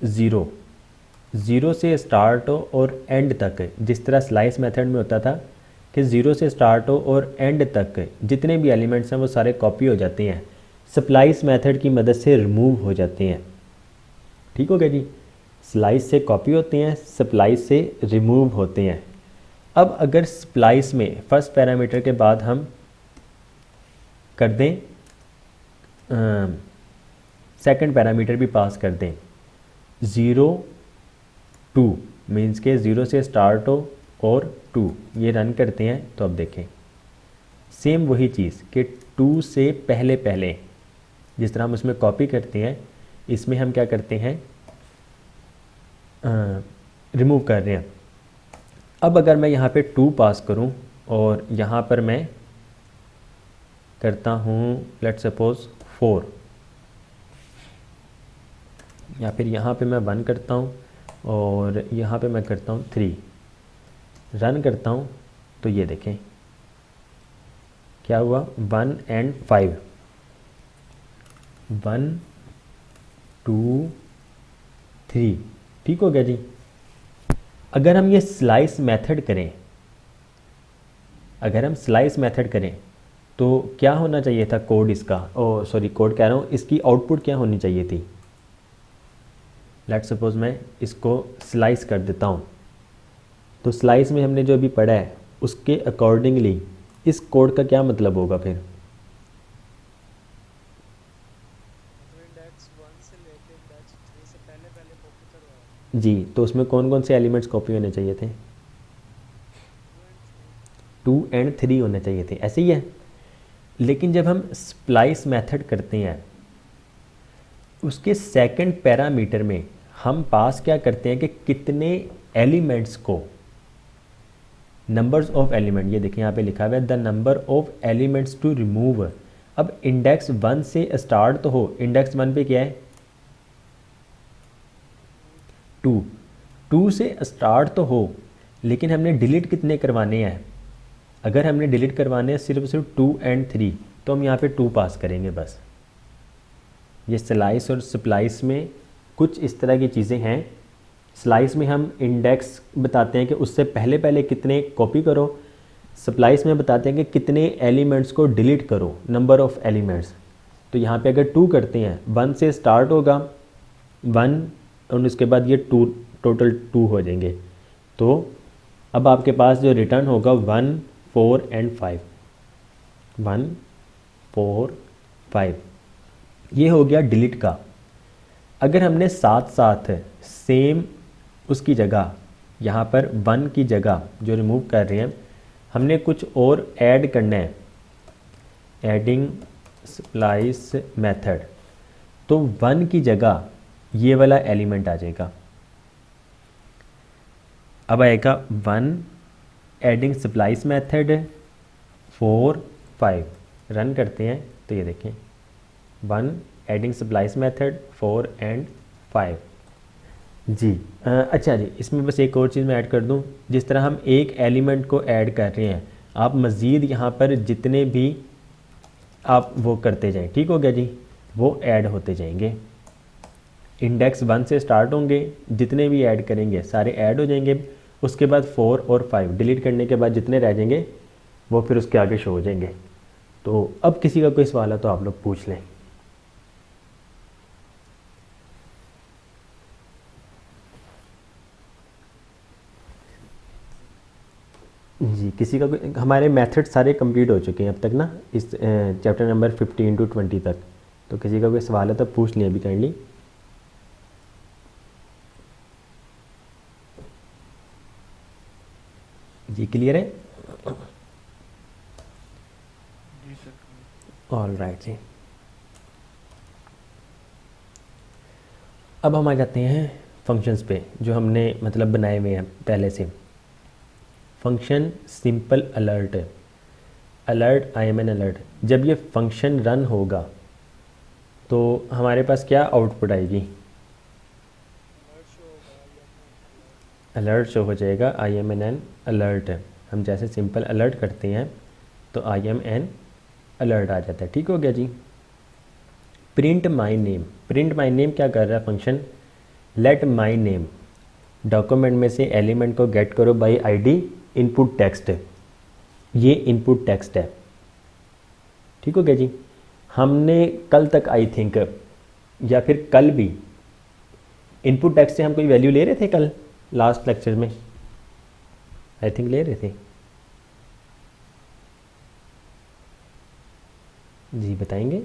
0 से स्टार्ट हो और एंड तक, जिस तरह स्लाइस मेथड में होता था कि 0 से स्टार्ट हो और एंड तक जितने भी एलिमेंट्स हैं वो सारे कॉपी हो जाते हैं, स्प्लाइस मेथड की मदद से रिमूव हो जाते हैं। ठीक हो गया जी, स्लाइस से कॉपी होते हैं, स्प्लाइस से रिमूव होते हैं। अब अगर स्प्लाइस में फर्स्ट पैरामीटर के बाद हम कर दें सेकंड पैरामीटर भी पास कर दें, 0 2 मीन्स के 0 से स्टार्ट हो और 2, ये रन करते हैं तो अब देखें सेम वही चीज़ कि 2 से पहले पहले जिस तरह हम उसमें कॉपी करते हैं, इसमें हम क्या करते हैं, रिमूव कर रहे हैं। अब अगर मैं यहाँ पे 2 पास करूँ और यहाँ पर मैं करता हूँ लेट्स सपोज 4, या फिर यहाँ पे मैं 1 करता हूँ और यहाँ पे मैं करता हूँ 3, रन करता हूँ तो ये देखें क्या हुआ, 1 एंड 5, 1 2 3, ठीक हो गया जी। अगर हम ये स्लाइस मेथड करें, अगर हम स्लाइस मेथड करें तो क्या होना चाहिए था कोड इसका, ओ सॉरी कोड कह रहा हूँ, इसकी आउटपुट क्या होनी चाहिए थी। लेट्स सपोज मैं इसको स्लाइस कर देता हूँ, तो स्लाइस में हमने जो अभी पढ़ा है उसके अकॉर्डिंगली इस कोड का क्या मतलब होगा फिर? इंडेक्स 1 से लेके इंडेक्स 3 से पहले पहले कॉपी करवाया। जी, तो उसमें कौन कौन से एलिमेंट्स कॉपी होने चाहिए थे? 2 एंड 3 होने चाहिए थे, ऐसे ही है। लेकिन जब हम स्प्लाइस मेथड करते हैं उसके सेकंड पैरामीटर में हम पास क्या करते हैं कि कितने एलिमेंट्स को, नंबर्स ऑफ एलिमेंट, ये देखिए यहाँ पे लिखा हुआ है the number of elements to remove. अब इंडेक्स 1 से स्टार्ट तो हो, इंडेक्स 1 पे क्या है 2, 2 से स्टार्ट तो हो, लेकिन हमने डिलीट कितने करवाने हैं? अगर हमने डिलीट करवाने हैं सिर्फ 2 एंड 3 तो हम यहाँ पे 2 पास करेंगे बस। ये स्लाइस और स्प्लाइस में कुछ इस तरह की चीज़ें हैं। स्लाइस में हम इंडेक्स बताते हैं कि उससे पहले पहले कितने कॉपी करो, स्प्लाइस में बताते हैं कि कितने एलिमेंट्स को डिलीट करो, नंबर ऑफ एलिमेंट्स। तो यहाँ पे अगर 2 करते हैं, 1 से स्टार्ट होगा 1 और उसके बाद ये 2, टोटल 2 हो जाएंगे। तो अब आपके पास जो रिटर्न होगा 1 4 एंड 5, 1 4 5, ये हो गया डिलीट का। अगर हमने साथ साथ सेम उसकी जगह यहाँ पर 1 की जगह जो रिमूव कर रहे हैं हमने कुछ और ऐड करना है, एडिंग स्प्लाइस मेथड, तो 1 की जगह ये वाला एलिमेंट आ जाएगा। अब आएगा 1 एडिंग स्प्लाइस मेथड 4 5, रन करते हैं तो ये देखें 1 एडिंग स्प्लाइस मेथड 4 एंड 5 जी। अच्छा जी, इसमें बस एक और चीज़ मैं ऐड कर दूं, जिस तरह हम एक एलिमेंट को ऐड कर रहे हैं आप मज़ीद यहाँ पर जितने भी आप वो करते जाएं, ठीक हो गया जी, वो ऐड होते जाएंगे। इंडेक्स 1 से स्टार्ट होंगे, जितने भी ऐड करेंगे सारे ऐड हो जाएंगे। उसके बाद 4 और 5 डिलीट करने के बाद जितने रह जाएंगे वो फिर उसके आगे शो हो जाएंगे। तो अब किसी का कोई सवाल है तो आप लोग पूछ लें। जी, किसी का कोई, हमारे मेथड सारे कंप्लीट हो चुके हैं अब तक ना, इस चैप्टर नंबर 15 to 20 तक। तो किसी का कोई सवाल है तो पूछ लें अभी काइंडली। जी क्लियर है? ऑल राइट जी। अब हम आ जाते हैं फंक्शंस पे जो हमने मतलब बनाए हुए हैं पहले से। Function simple alert, alert IMN alert, जब ये फंक्शन रन होगा तो हमारे पास क्या आउटपुट आएगी? अलर्ट शो हो जाएगा, IMN अलर्ट। हम जैसे सिंपल अलर्ट करते हैं तो IMN अलर्ट आ जाता है, ठीक हो गया जी। Print my name, print my name क्या कर रहा है function? Let my name, document में से एलिमेंट को गेट करो बाई ID इनपुट टेक्स्ट, ये इनपुट टेक्स्ट है, ठीक हो गया जी। हमने कल तक आई थिंक या फिर कल भी इनपुट टेक्स्ट से हम कोई वैल्यू ले रहे थे कल लास्ट लेक्चर में, आई थिंक ले रहे थे जी, बताएंगे?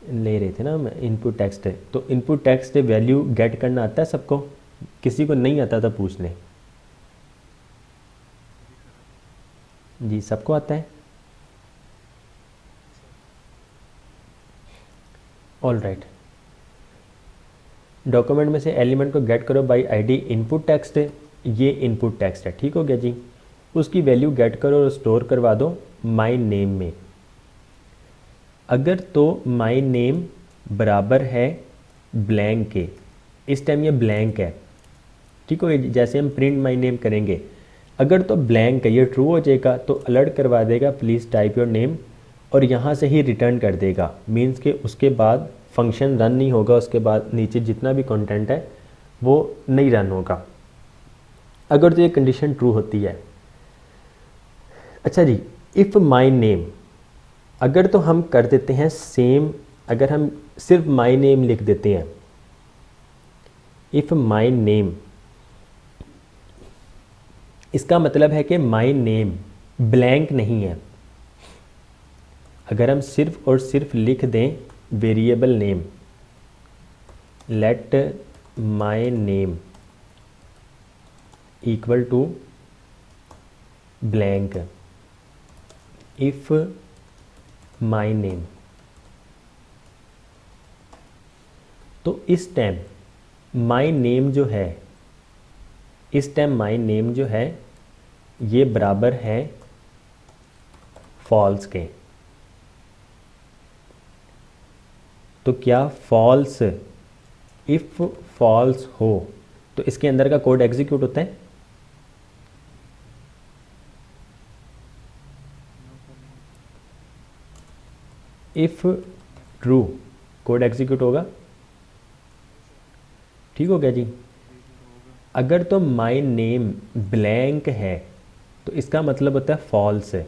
ले रहे थे ना हम इनपुट टेक्स्ट। तो इनपुट टेक्स्ट वैल्यू गेट करना आता है सबको? किसी को नहीं आता था पूछ लें। जी सबको आता है, ऑल राइट। डॉक्यूमेंट में से एलिमेंट को गेट करो बाय ID इनपुट टेक्स्ट, ये इनपुट टेक्स्ट है, ठीक हो गया जी। उसकी वैल्यू गेट करो और स्टोर करवा दो माई नेम में। अगर तो माई नेम बराबर है ब्लैंक के, इस टाइम ये ब्लैंक है, ठीक हो गया। जैसे हम प्रिंट माई नेम करेंगे, अगर तो ब्लैंक है ये ट्रू हो जाएगा तो अलर्ट करवा देगा प्लीज़ टाइप योर नेम, और यहाँ से ही रिटर्न कर देगा। मीन्स के उसके बाद फंक्शन रन नहीं होगा, उसके बाद नीचे जितना भी कंटेंट है वो नहीं रन होगा, अगर तो ये कंडीशन ट्रू होती है। अच्छा जी, इफ़ माई नेम, अगर तो हम कर देते हैं सेम, अगर हम सिर्फ माई नेम लिख देते हैं, इफ़ माई नेम इसका मतलब है कि माई नेम ब्लैंक नहीं है। अगर हम सिर्फ और सिर्फ लिख दें variable name, let my name equal to blank, if my name, तो इस टाइम माई नेम जो है, इस टाइम माई नेम जो है ये बराबर है फॉल्स के। तो क्या फॉल्स, इफ फॉल्स हो तो इसके अंदर का कोड एग्जीक्यूट होता है? इफ ट्रू कोड एग्जीक्यूट होगा। ठीक हो गया जी। अगर तो माई नेम ब्लैंक है तो इसका मतलब होता है फॉल्स है।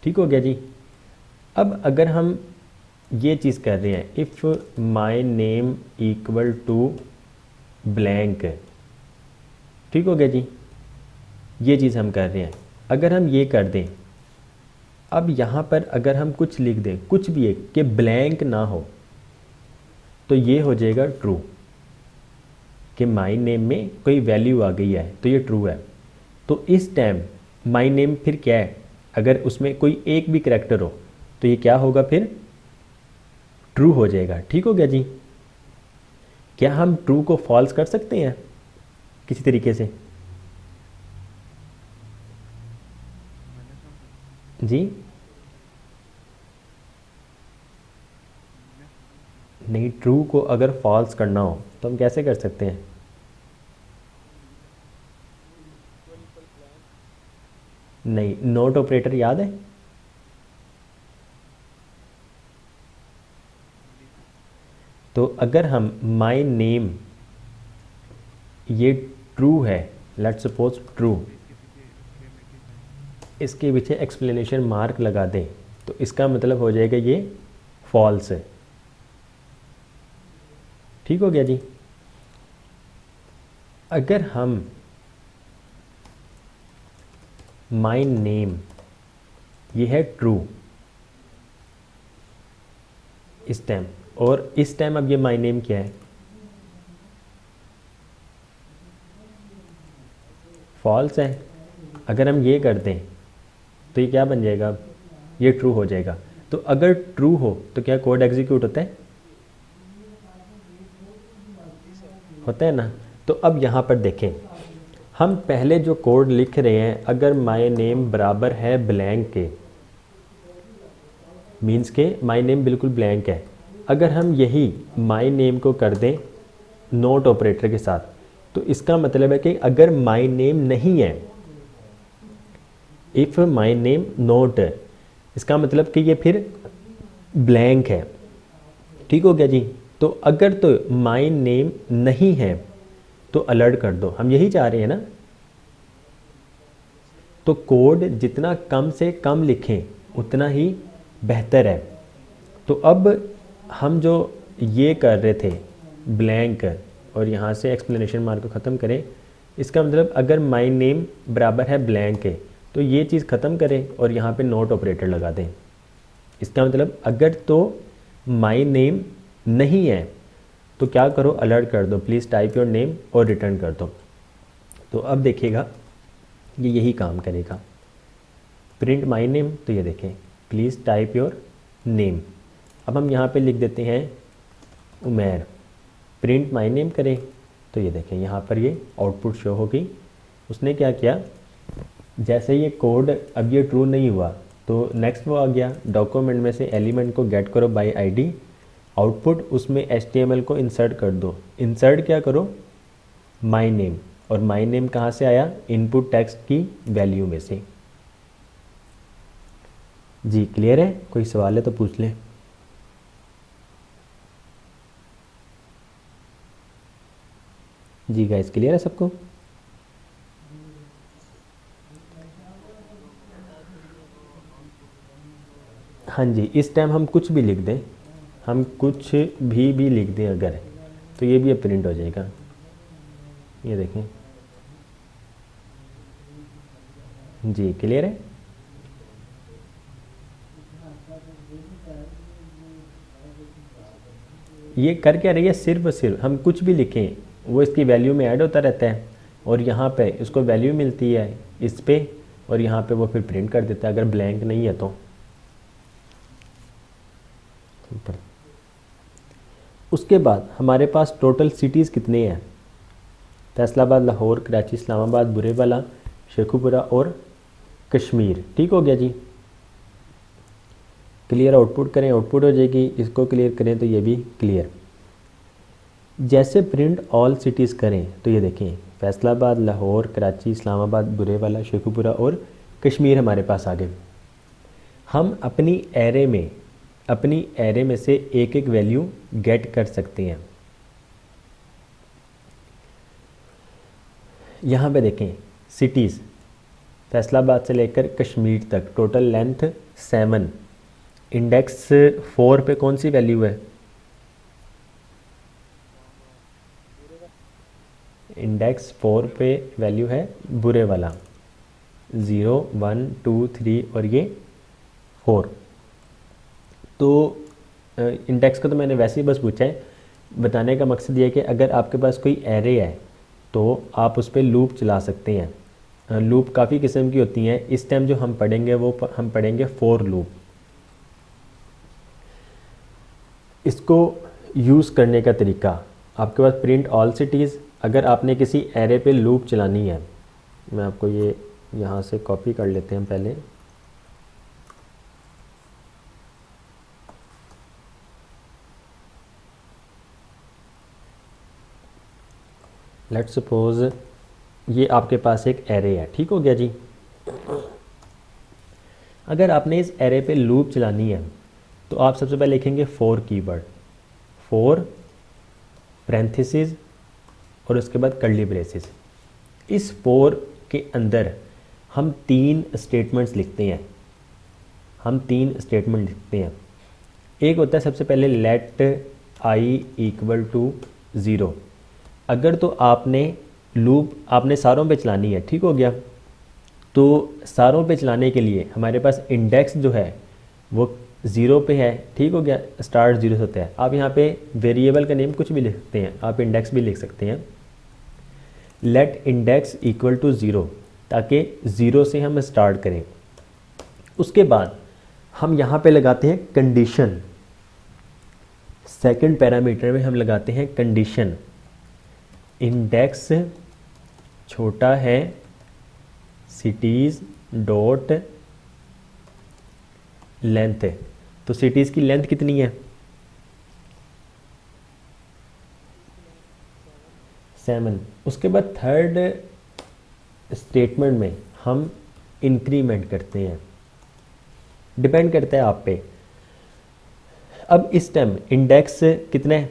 ठीक हो गया जी। अब अगर हम ये चीज़ कर रहे हैं, if my name equal to blank, ठीक हो गया जी, ये चीज़ हम कर रहे हैं। अगर हम ये कर दें, अब यहाँ पर अगर हम कुछ लिख दें, कुछ भी एक कि ब्लैंक ना हो, तो ये हो जाएगा ट्रू कि माई नेम में कोई वैल्यू आ गई है, तो ये ट्रू है। तो इस टाइम माई नेम फिर क्या है, अगर उसमें कोई एक भी करैक्टर हो तो ये क्या होगा, फिर ट्रू हो जाएगा। ठीक हो गया जी। क्या हम ट्रू को फॉल्स कर सकते हैं किसी तरीके से? जी नहीं, ट्रू को अगर फॉल्स करना हो तो हम कैसे कर सकते हैं? नहीं, नोट ऑपरेटर याद है? तो अगर हम माई नेम ये ट्रू है, लेट्स सपोज ट्रू, इसके पीछे एक्सप्लेनेशन मार्क लगा दें तो इसका मतलब हो जाएगा ये फॉल्स है। ठीक हो गया जी। अगर हम माई नेम ये है ट्रू इस टाइम, और इस टाइम अब ये माई नेम क्या है, फॉल्स है। अगर हम ये कर दें तो ये क्या बन जाएगा, अब ये ट्रू हो जाएगा। तो अगर ट्रू हो तो क्या कोड एग्जीक्यूट होता है? होता है ना। तो अब यहाँ पर देखें, हम पहले जो कोड लिख रहे हैं, अगर माई नेम बराबर है ब्लैंक के, मीन्स के माई नेम बिल्कुल ब्लैंक है। अगर हम यही माई नेम को कर दें नोट ऑपरेटर के साथ, तो इसका मतलब है कि अगर माई नेम नहीं है, इफ़ माई नेम नोट, इसका मतलब कि ये फिर ब्लैंक है। ठीक हो गया जी। तो अगर तो माई नेम नहीं है तो अलर्ट कर दो, हम यही चाह रहे हैं ना। तो कोड जितना कम से कम लिखें उतना ही बेहतर है। तो अब हम जो ये कर रहे थे ब्लैंक, और यहाँ से एक्सप्लेनेशन मार्क को ख़त्म करें, इसका मतलब अगर माई नेम बराबर है ब्लैंक है तो ये चीज़ ख़त्म करें और यहाँ पे नोट ऑपरेटर लगा दें। इसका मतलब अगर तो माई नेम नहीं है तो क्या करो, अलर्ट कर दो, प्लीज़ टाइप योर नेम और रिटर्न कर दो। तो अब देखिएगा ये यही काम करेगा। प्रिंट माई नेम, तो ये देखें प्लीज़ टाइप योर नेम। अब हम यहाँ पे लिख देते हैं उमेर, प्रिंट माई नेम करें तो ये देखें यहाँ पर ये आउटपुट शो होगी। उसने क्या किया, जैसे ये कोड अब ये ट्रू नहीं हुआ तो नेक्स्ट वो आ गया, डॉक्यूमेंट में से एलिमेंट को गेट करो बाय आईडी, आउटपुट उसमें HTML को इंसर्ट कर दो। इंसर्ट क्या करो, माई नेम, और माई नेम कहाँ से आया, इनपुट टेक्स्ट की वैल्यू में से। जी क्लियर है? कोई सवाल है तो पूछ लें। जी गाइस क्लियर है सबको? हाँ जी, इस टाइम हम कुछ भी लिख दें, हम कुछ भी लिख दें अगर, तो ये भी अब प्रिंट हो जाएगा। ये देखें जी क्लियर है। ये कर क्या रही है, सिर्फ और सिर्फ हम कुछ भी लिखें वो इसकी वैल्यू में ऐड होता रहता है और यहाँ पे इसको वैल्यू मिलती है इस पे, और यहाँ पे वो फिर प्रिंट कर देता है अगर ब्लैंक नहीं है तो। उसके बाद हमारे पास टोटल सिटीज़ कितने हैं, फैसलाबाद, लाहौर, कराची, इस्लामाबाद, बुरेवाला, शेखुपुरा और कश्मीर। ठीक हो गया जी। क्लियर आउटपुट करें, आउटपुट हो जाएगी, इसको क्लियर करें तो ये भी क्लियर। जैसे प्रिंट ऑल सिटीज़ करें तो ये देखें फैसलाबाद, लाहौर, कराची, इस्लामाबाद, बुरेवाला, शेखुपुरा और कश्मीर हमारे पास आ गए। हम अपनी एरे में से एक एक वैल्यू गेट कर सकते हैं। यहाँ पे देखें सिटीज़ फैसलाबाद से लेकर कश्मीर तक टोटल लेंथ 7, इंडेक्स 4 पे कौन सी वैल्यू है, इंडेक्स 4 पे वैल्यू है बुरे वाला 0, 1, 2, 3 और ये 4। तो इंडेक्स को तो मैंने वैसे ही बस पूछा है, बताने का मकसद ये है कि अगर आपके पास कोई एरे है तो आप उस पर लूप चला सकते हैं। लूप काफ़ी किस्म की होती हैं, इस टाइम जो हम पढ़ेंगे वो हम पढ़ेंगे फॉर लूप। इसको यूज़ करने का तरीका, आपके पास प्रिंट ऑल सिटीज़, अगर आपने किसी एरे पे लूप चलानी है, मैं आपको ये यहाँ से कॉपी कर लेते हैं पहले। लेट्स सपोज ये आपके पास एक एरे है, ठीक हो गया जी। अगर आपने इस एरे पे लूप चलानी है तो आप सबसे पहले लिखेंगे फॉर कीवर्ड, फॉर पैरेंथेसिस और उसके बाद कर्ली ब्रेसेस। इस फॉर के अंदर हम 3 स्टेटमेंट्स लिखते हैं, एक होता है सबसे पहले लेट आई इक्वल टू 0। अगर तो आपने लूप आपने सारों पे चलानी है, ठीक हो गया, तो सारों पे चलाने के लिए हमारे पास इंडेक्स जो है वो 0 पे है, ठीक हो गया, स्टार्ट 0 से होता है। आप यहाँ पे वेरिएबल का नेम कुछ भी लिख सकते हैं, आप इंडेक्स भी लिख सकते हैं। लेट इंडेक्स इक्वल टू 0 ताकि 0 से हम स्टार्ट करें। उसके बाद हम यहाँ पे लगाते हैं कंडीशन, सेकंड पैरामीटर में हम लगाते हैं कंडीशन, इंडेक्स छोटा है सिटीज़ डॉट लेंथ। तो सिटीज़ की लेंथ कितनी है, 7। उसके बाद थर्ड स्टेटमेंट में हम इंक्रीमेंट करते हैं, डिपेंड करता है आप पे। अब इस टाइम इंडेक्स कितना है,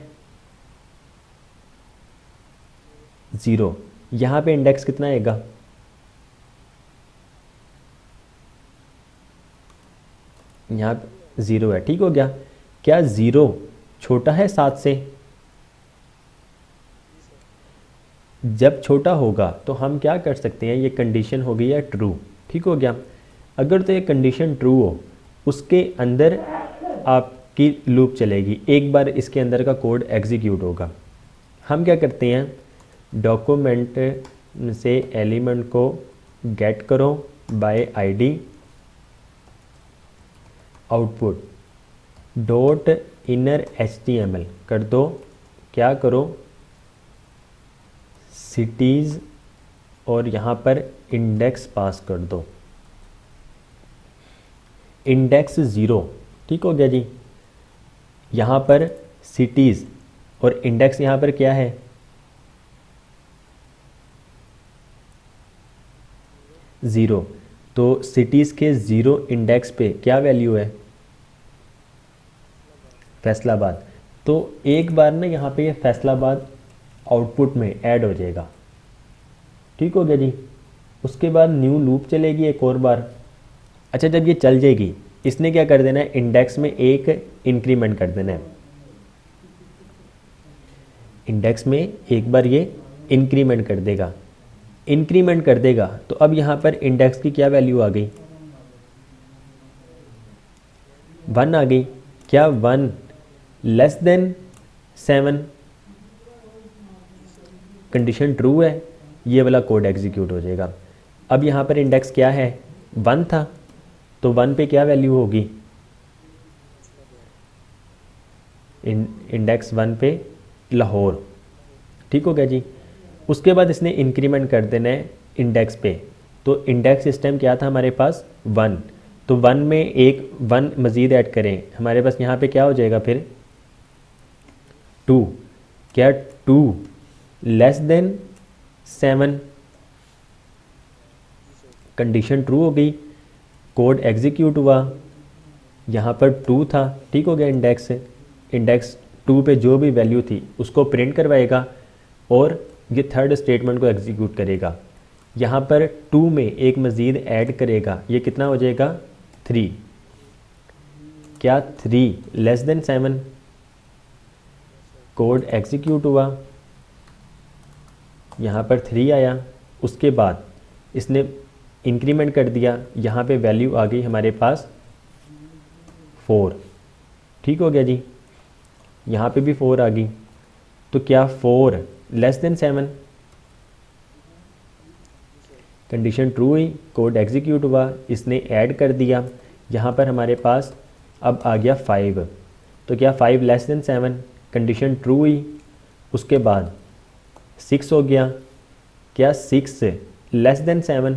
0। यहाँ पे इंडेक्स कितना आएगा, यहाँ पे 0 है, ठीक हो गया। क्या 0 छोटा है 7 से, जब छोटा होगा तो हम क्या कर सकते हैं, ये कंडीशन हो गई है ट्रू, ठीक हो गया। अगर तो ये कंडीशन ट्रू हो उसके अंदर आपकी लूप चलेगी, एक बार इसके अंदर का कोड एग्जीक्यूट होगा। हम क्या करते हैं, डॉक्यूमेंट से एलिमेंट को गेट करो by ID, output dot inner HTML कर दो, क्या करो सिटीज़ और यहाँ पर इंडेक्स पास कर दो, इंडेक्स 0, ठीक हो गया जी। यहाँ पर सिटीज़ और इंडेक्स यहाँ पर क्या है, 0। तो सिटीज़ के 0 इंडेक्स पे क्या वैल्यू है, फैसलाबाद। तो एक बार ना यहाँ पे ये फैसलाबाद आउटपुट में ऐड हो जाएगा, ठीक हो गया जी। उसके बाद न्यू लूप चलेगी एक और बार। अच्छा, जब ये चल जाएगी इसने क्या कर देना है, इंडेक्स में एक इंक्रीमेंट कर देना है, इंडेक्स में एक बार ये इंक्रीमेंट कर देगा। इंक्रीमेंट कर देगा तो अब यहाँ पर इंडेक्स की क्या वैल्यू आ गई, 1 आ गई। क्या 1 लेस देन 7, कंडीशन ट्रू है, ये वाला कोड एग्जीक्यूट हो जाएगा। अब यहाँ पर इंडेक्स क्या है, 1 था, तो 1 पे क्या वैल्यू होगी, इंडेक्स 1 पे लाहौर। ठीक हो गया जी। उसके बाद इसने इंक्रीमेंट कर देना है इंडेक्स पे, तो इंडेक्स इस टाइम क्या था हमारे पास 1, तो 1 में एक 1 मज़ीद ऐड करें, हमारे पास यहाँ पे क्या हो जाएगा फिर 2। क्या 2 लेस देन 7, कंडीशन ट्रू हो गई, कोड एग्जीक्यूट हुआ, यहाँ पर 2 था। ठीक हो गया। इंडेक्स 2 पे जो भी वैल्यू थी उसको प्रिंट करवाएगा और ये थर्ड स्टेटमेंट को एग्जीक्यूट करेगा। यहाँ पर 2 में एक मज़ीद ऐड करेगा, ये कितना हो जाएगा 3। क्या 3 लेस देन 7, कोड एग्जीक्यूट हुआ, यहाँ पर 3 आया। उसके बाद इसने इंक्रीमेंट कर दिया, यहाँ पे वैल्यू आ गई हमारे पास 4। ठीक हो गया जी। यहाँ पे भी 4 आ गई, तो क्या 4 लेस देन 7, कंडीशन ट्रू हुई, कोड एग्जीक्यूट हुआ, इसने ऐड कर दिया, यहाँ पर हमारे पास अब आ गया 5। तो क्या 5 लेस देन 7, कंडीशन ट्रू हुई, उसके बाद 6 हो गया। क्या 6 लेस देन 7,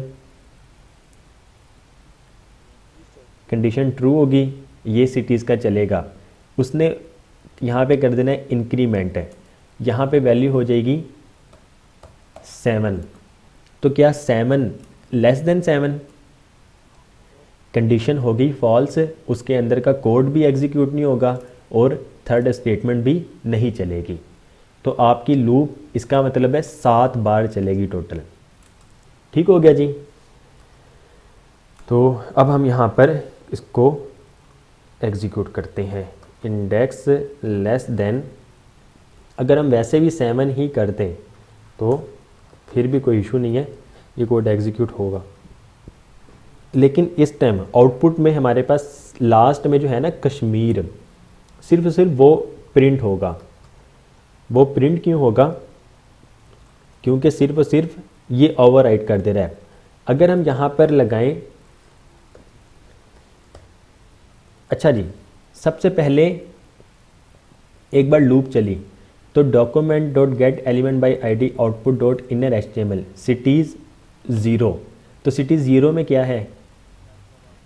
कंडीशन ट्रू होगी, ये सिटीज़ का चलेगा। उसने यहाँ पे कर देना है इंक्रीमेंट है, यहाँ पे वैल्यू हो जाएगी 7। तो क्या 7 लेस देन 7, कंडीशन होगी फॉल्स, उसके अंदर का कोड भी एग्जीक्यूट नहीं होगा और थर्ड स्टेटमेंट भी नहीं चलेगी। तो आपकी लूप इसका मतलब है 7 बार चलेगी टोटल। ठीक हो गया जी। तो अब हम यहाँ पर इसको एग्जीक्यूट करते हैं, इंडेक्स लेस देन, अगर हम वैसे भी 7 ही कर दें तो फिर भी कोई इशू नहीं है, ये कोड एग्जीक्यूट होगा। लेकिन इस टाइम आउटपुट में हमारे पास लास्ट में जो है ना कश्मीर, सिर्फ वो प्रिंट होगा। वो प्रिंट क्यों होगा, क्योंकि सिर्फ ये ओवरराइट कर दे रहा है। अगर हम यहाँ पर लगाएं, अच्छा जी, सबसे पहले एक बार लूप चली तो document dot gate element by I D output dot inner HTML cities 0, तो सिटीज़ 0 में क्या है,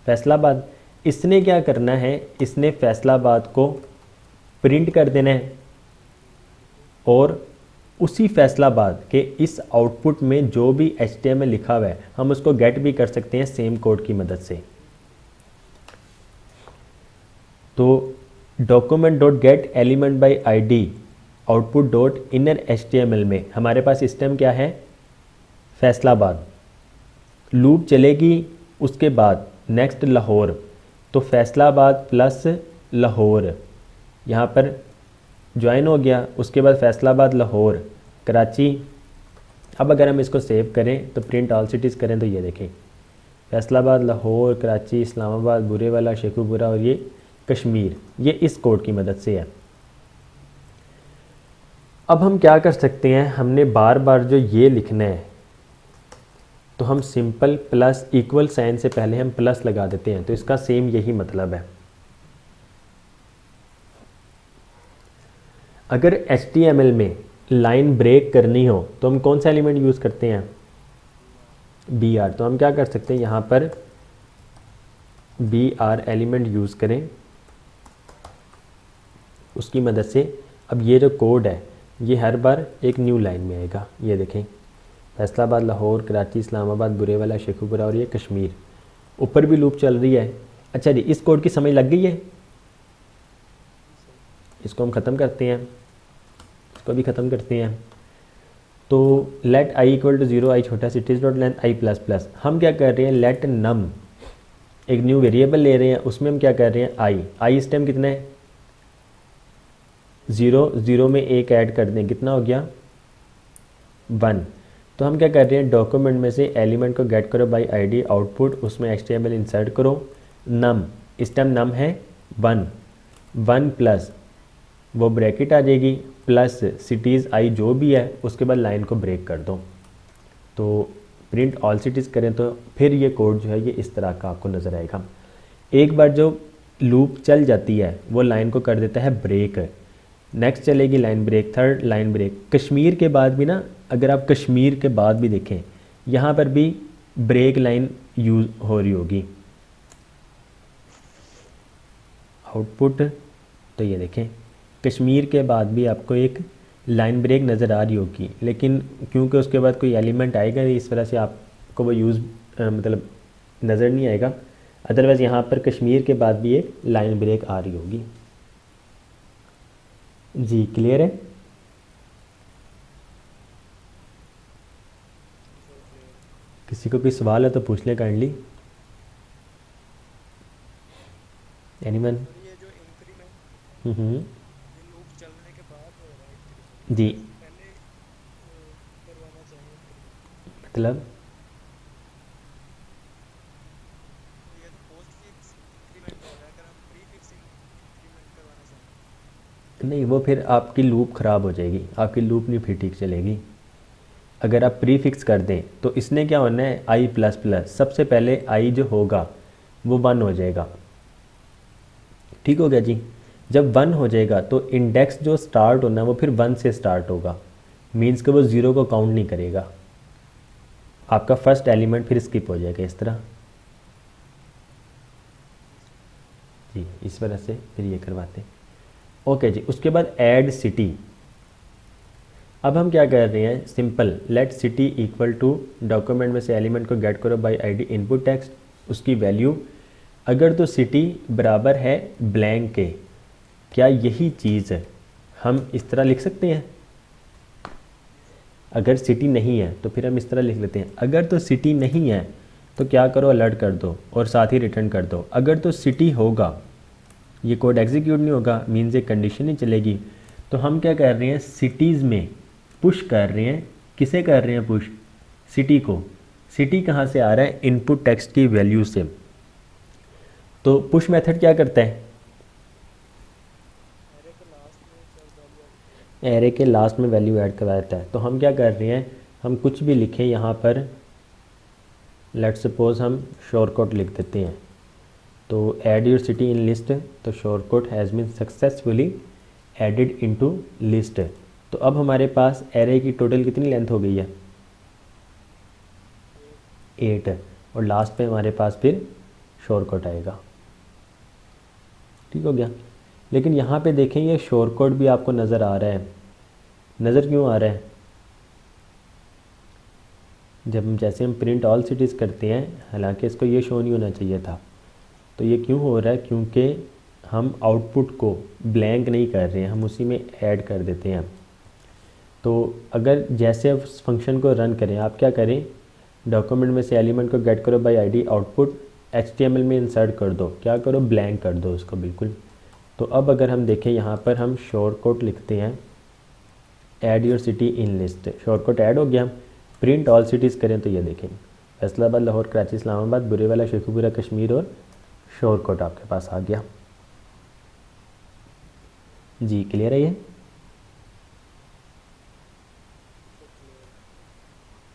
फैसलाबाद। इसने क्या करना है, इसने फैसलाबाद को प्रिंट कर देना है और उसी फैसलाबाद के इस आउटपुट में जो भी HTML लिखा हुआ है हम उसको गेट भी कर सकते हैं सेम कोड की मदद से। तो document dot gate element by I D output dot inner HTML में हमारे पास सिस्टम क्या है, फैसलाबाद। लूप चलेगी, उसके बाद नेक्स्ट लाहौर, तो फैसलाबाद प्लस लाहौर यहाँ पर ज्वाइन हो गया। उसके बाद फैसलाबाद लाहौर कराची। अब अगर हम इसको सेव करें तो प्रिंट ऑल सिटीज़ करें तो ये देखें फैसलाबाद, लाहौर, कराची, इस्लामाबाद, बुरेवाला, शेखुपुरा और ये कश्मीर, ये इस कोड की मदद से है। अब हम क्या कर सकते हैं, हमने बार बार जो ये लिखना है तो हम सिंपल प्लस इक्वल साइन से पहले हम प्लस लगा देते हैं, तो इसका सेम यही मतलब है। अगर HTML में लाइन ब्रेक करनी हो तो हम कौन सा एलिमेंट यूज़ करते हैं, BR। तो हम क्या कर सकते हैं, यहाँ पर BR एलिमेंट यूज़ करें, उसकी मदद से अब ये जो कोड है ये हर बार एक न्यू लाइन में आएगा। ये देखें फैसलाबाद, लाहौर, कराची, इस्लामाबाद, बुरेवाला, शेखुपुरा और ये कश्मीर, ऊपर भी लूप चल रही है। अच्छा जी, इस कोड की समझ लग गई है, इसको हम ख़त्म करते हैं, इसको भी ख़त्म करते हैं। तो लेट आई इक्वल टू 0, आई छोटा सिटीज डॉट लेंथ आई प्लस प्लस, हम क्या कर रहे हैं, लेट नम एक न्यू वेरिएबल ले रहे हैं, उसमें हम क्या कर रहे हैं, आई इस टाइम कितना है 0, 0 में एक ऐड कर दें, कितना हो गया 1। तो हम क्या कर रहे हैं, डॉक्यूमेंट में से एलिमेंट को गेट करो बाय आईडी आउटपुट, उसमें HTML इंसर्ट करो, नम, इस टाइम नम है 1 प्लस वो ब्रैकेट आ जाएगी प्लस सिटीज़ आई जो भी है, उसके बाद लाइन को ब्रेक कर दो। तो प्रिंट ऑल सिटीज़ करें तो फिर ये कोड जो है ये इस तरह का आपको नज़र आएगा। एक बार जो लूप चल जाती है वो लाइन को कर देता है ब्रेक, नेक्स्ट चलेगी line break, third line break. Kashmir के बाद भी ना, अगर आप कश्मीर के बाद भी देखें यहाँ पर भी ब्रेक लाइन यूज़ हो रही होगी। आउटपुट तो ये देखें कश्मीर के बाद भी आपको एक लाइन ब्रेक नज़र आ रही होगी, लेकिन क्योंकि उसके बाद कोई एलिमेंट आएगा नहीं, इस वजह से आपको वो यूज़ मतलब नज़र नहीं आएगा। अदरवाइज़ यहाँ पर कश्मीर के बाद भी एक लाइन ब्रेक आ रही होगी। जी क्लियर है? किसी को कोई सवाल है तो पूछ ले काइंडली। एनीवन? सर ये जो इंक्रीमेंट ये लूप चलने के बाद हो रहा है इंक्रीमेंट, जी पहले करवाना चाहिए इंक्रीमेंट। मतलब तो ये तो पोस्ट फिक्स इंक्रीमेंट हो रहा है, अगर हम प्री फिक्स इंक्रीमेंट करवाना चाहें। नहीं, वो फिर आपकी लूप ख़राब हो जाएगी, आपकी लूप नहीं फिर ठीक चलेगी। अगर आप प्री फिक्स कर दें तो इसने क्या होना है, आई प्लस प्लस, सबसे पहले आई जो होगा वो 1 हो जाएगा। ठीक हो गया जी। जब 1 हो जाएगा तो इंडेक्स जो स्टार्ट होना है वो फिर 1 से स्टार्ट होगा, मीन्स कि वो 0 को काउंट नहीं करेगा, आपका फर्स्ट एलिमेंट फिर स्किप हो जाएगा इस तरह। जी इस वजह से फिर ये करवाते हैं। ओके जी, उसके बाद ऐड सिटी। अब हम क्या कर रहे हैं, simple let city equal to document में से एलिमेंट को गेट करो बाय आईडी इनपुट टेक्स्ट, उसकी वैल्यू अगर तो सिटी बराबर है ब्लैंक के, क्या यही चीज़ हम इस तरह लिख सकते हैं? अगर सिटी नहीं है तो फिर हम इस तरह लिख लेते हैं। अगर तो सिटी नहीं है तो क्या करो, अलर्ट कर दो और साथ ही रिटर्न कर दो। अगर तो सिटी होगा, ये कोड एग्जीक्यूट नहीं होगा, मीन्स ये कंडीशन नहीं चलेगी। तो हम क्या कर रहे हैं, सिटीज़ में पुश कर रहे हैं। किसे कर रहे हैं पुश? सिटी को। सिटी कहाँ से आ रहा है? इनपुट टेक्स्ट की वैल्यू से। तो पुश मेथड क्या करता है, एरे के लास्ट में वैल्यू ऐड करवाता है। तो हम क्या कर रहे हैं, हम कुछ भी लिखें यहाँ पर, लेट सपोज हम शॉर्टकट लिख देते हैं। तो add your city in list, तो shortcut has been successfully added into list. तो अब हमारे पास एरे की टोटल कितनी लेंथ हो गई है, 8, और लास्ट पे हमारे पास फिर शॉर्टकट आएगा। ठीक हो गया। लेकिन यहाँ पे देखें ये शॉर्टकट भी आपको नज़र आ रहा है, नज़र क्यों आ रहा है? जब हम जैसे हम प्रिंट ऑल सिटीज़ करते हैं, हालांकि इसको ये शो नहीं होना चाहिए था, तो ये क्यों हो रहा है? क्योंकि हम आउटपुट को ब्लैंक नहीं कर रहे हैं, हम उसी में ऐड कर देते हैं। तो अगर जैसे उस फंक्शन को रन करें, आप क्या करें, डॉक्यूमेंट में से एलिमेंट को गेट करो बाय आईडी आउटपुट, HTML में इंसर्ट कर दो, क्या करो, ब्लैंक कर दो उसको बिल्कुल। तो अब अगर हम देखें यहाँ पर हम शॉर्टकट लिखते हैं, add your city in list, shortcut add हो गया। प्रिंट ऑल सिटीज़ करें तो ये देखें, फैसलाबाद, लाहौर, कराची, इस्लामाबाद, बुरेवाला, शेखुपुरा, कश्मीर, और शॉर्टकट आपके पास आ गया। जी क्लियर है ये?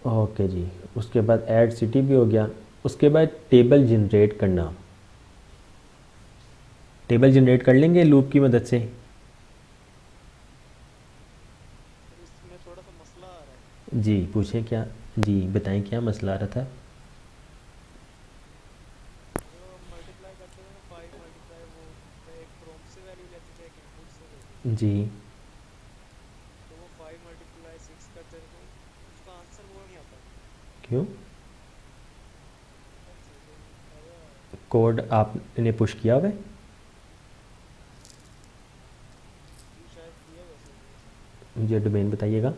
ओके जी। उसके बाद ऐड सिटी भी हो गया। उसके बाद टेबल जनरेट करना, टेबल जनरेट कर लेंगे लूप की मदद से। इसमें थोड़ा सा मसला आ रहा है। जी पूछें क्या, जी बताएं क्या मसला आ रहा था? जो मल्टीप्लाई करते थे ना, 5 मल्टीप्लाई, वो एक प्रॉम्प्ट से वैल्यू लेते थे, एक इनपुट से लेते थे। जी तो वो 5 मल्टीप्लाई 6 करते थे, तो उसका आंसर वो नहीं आता। क्यों? पता नहीं सर, कोई एरर आ रहा कोड आपने पुश किया हुआ है? है। ये शायद किया हुआ सर मेरे साथ। मुझे डोमेन बताइएगा।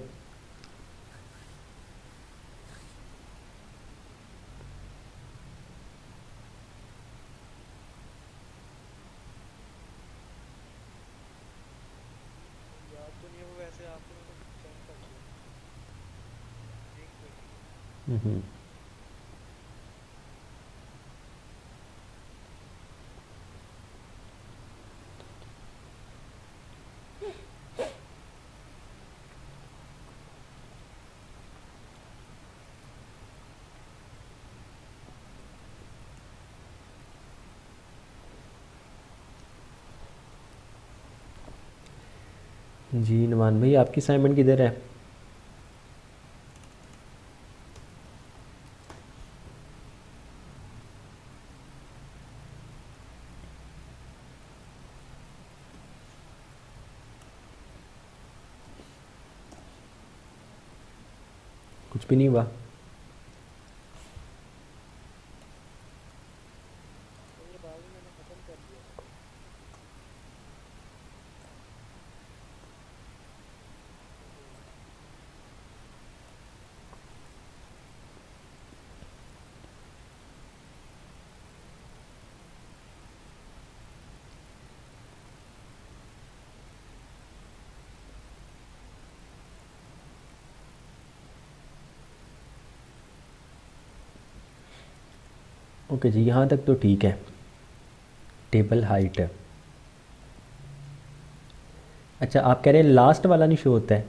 याद तो नहीं है वो, वैसे आपको मैंने सेंड कर दिया। एक मिनट। हम्म। जी नुमान भाई, आपकी असाइनमेंट किधर है? कुछ भी नहीं हुआ? ये बाद में मैंने खत्म कर दिया था। ओके जी, यहाँ तक तो ठीक है। Table height. अच्छा, आप कह रहे हैं लास्ट वाला नहीं शो होता है? जी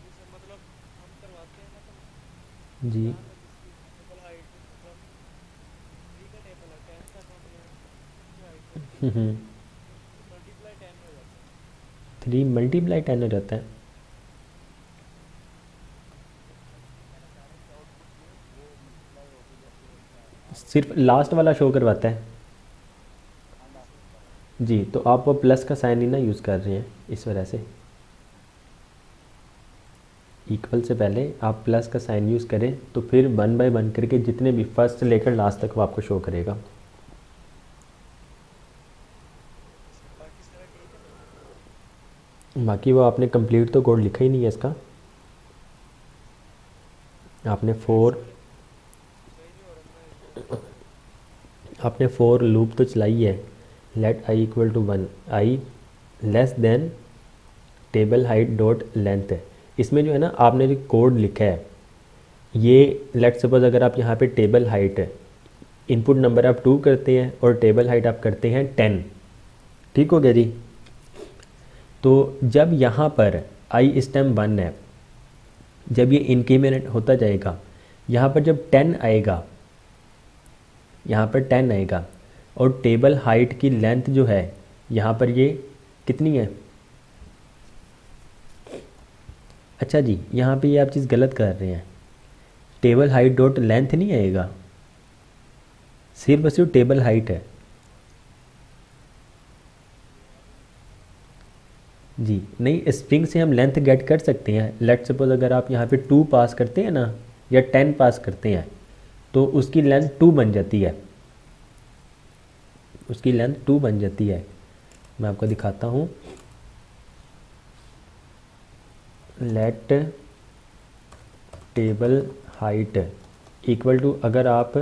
सर, मतलब हम करवाते हैं ना, तो जी। यहाँ तक इसकी टेबल हाइट, मतलब 3 का टेबल है, 10 तक हम यहाँ इसकी हाइट रखते हैं, हम्म। फिर 3 मल्टीप्लाई 10 हो जाता है। 3 × 10 हो जाता है। सिर्फ लास्ट वाला शो करवाता है। जी सर। जी, तो आप वो प्लस का साइन ही ना यूज़ कर रहे हैं इस वजह से। इक्वल से पहले आप प्लस का साइन यूज़ करें तो फिर 1/1 करके जितने भी फर्स्ट से लेकर लास्ट तक वो आपको शो करेगा। ओके सर, बाकी सारा ठीक है। बाकी वो आपने कंप्लीट तो कोड लिखा ही नहीं है इसका। आपने लेट्स फोर वाले सही नहीं हो रहा, मैं इसको आपने फोर लूप तो चलाई है। Let I equal to 1, I less than table height dot length. इसमें जो है ना, आपने जो कोड लिखा है, ये लेट सपोज अगर आप यहाँ पे टेबल हाइट इनपुट नंबर आप 2 करते हैं और टेबल हाइट आप करते हैं 10, ठीक हो गया जी। तो जब यहाँ पर आई स्टेम 1 है, जब ये इंक्रीमेंट होता जाएगा, यहाँ पर जब 10 आएगा, यहाँ पर 10 आएगा और टेबल हाइट की लेंथ जो है यहाँ पर ये कितनी है? अच्छा जी, यहाँ पे ये आप चीज़ गलत कर रहे हैं। टेबल हाइट डॉट लेंथ नहीं आएगा, सिर्फ और सिर्फ टेबल हाइट है। जी नहीं, स्ट्रिंग से हम लेंथ गेट कर सकते हैं। लेट सपोज अगर आप यहाँ पे 2 पास करते हैं ना, या 10 पास करते हैं, तो उसकी लेंथ 2 बन जाती है। उसकी लेंथ 2 बन जाती है। मैं आपको दिखाता हूँ। Let table height equal to, अगर आप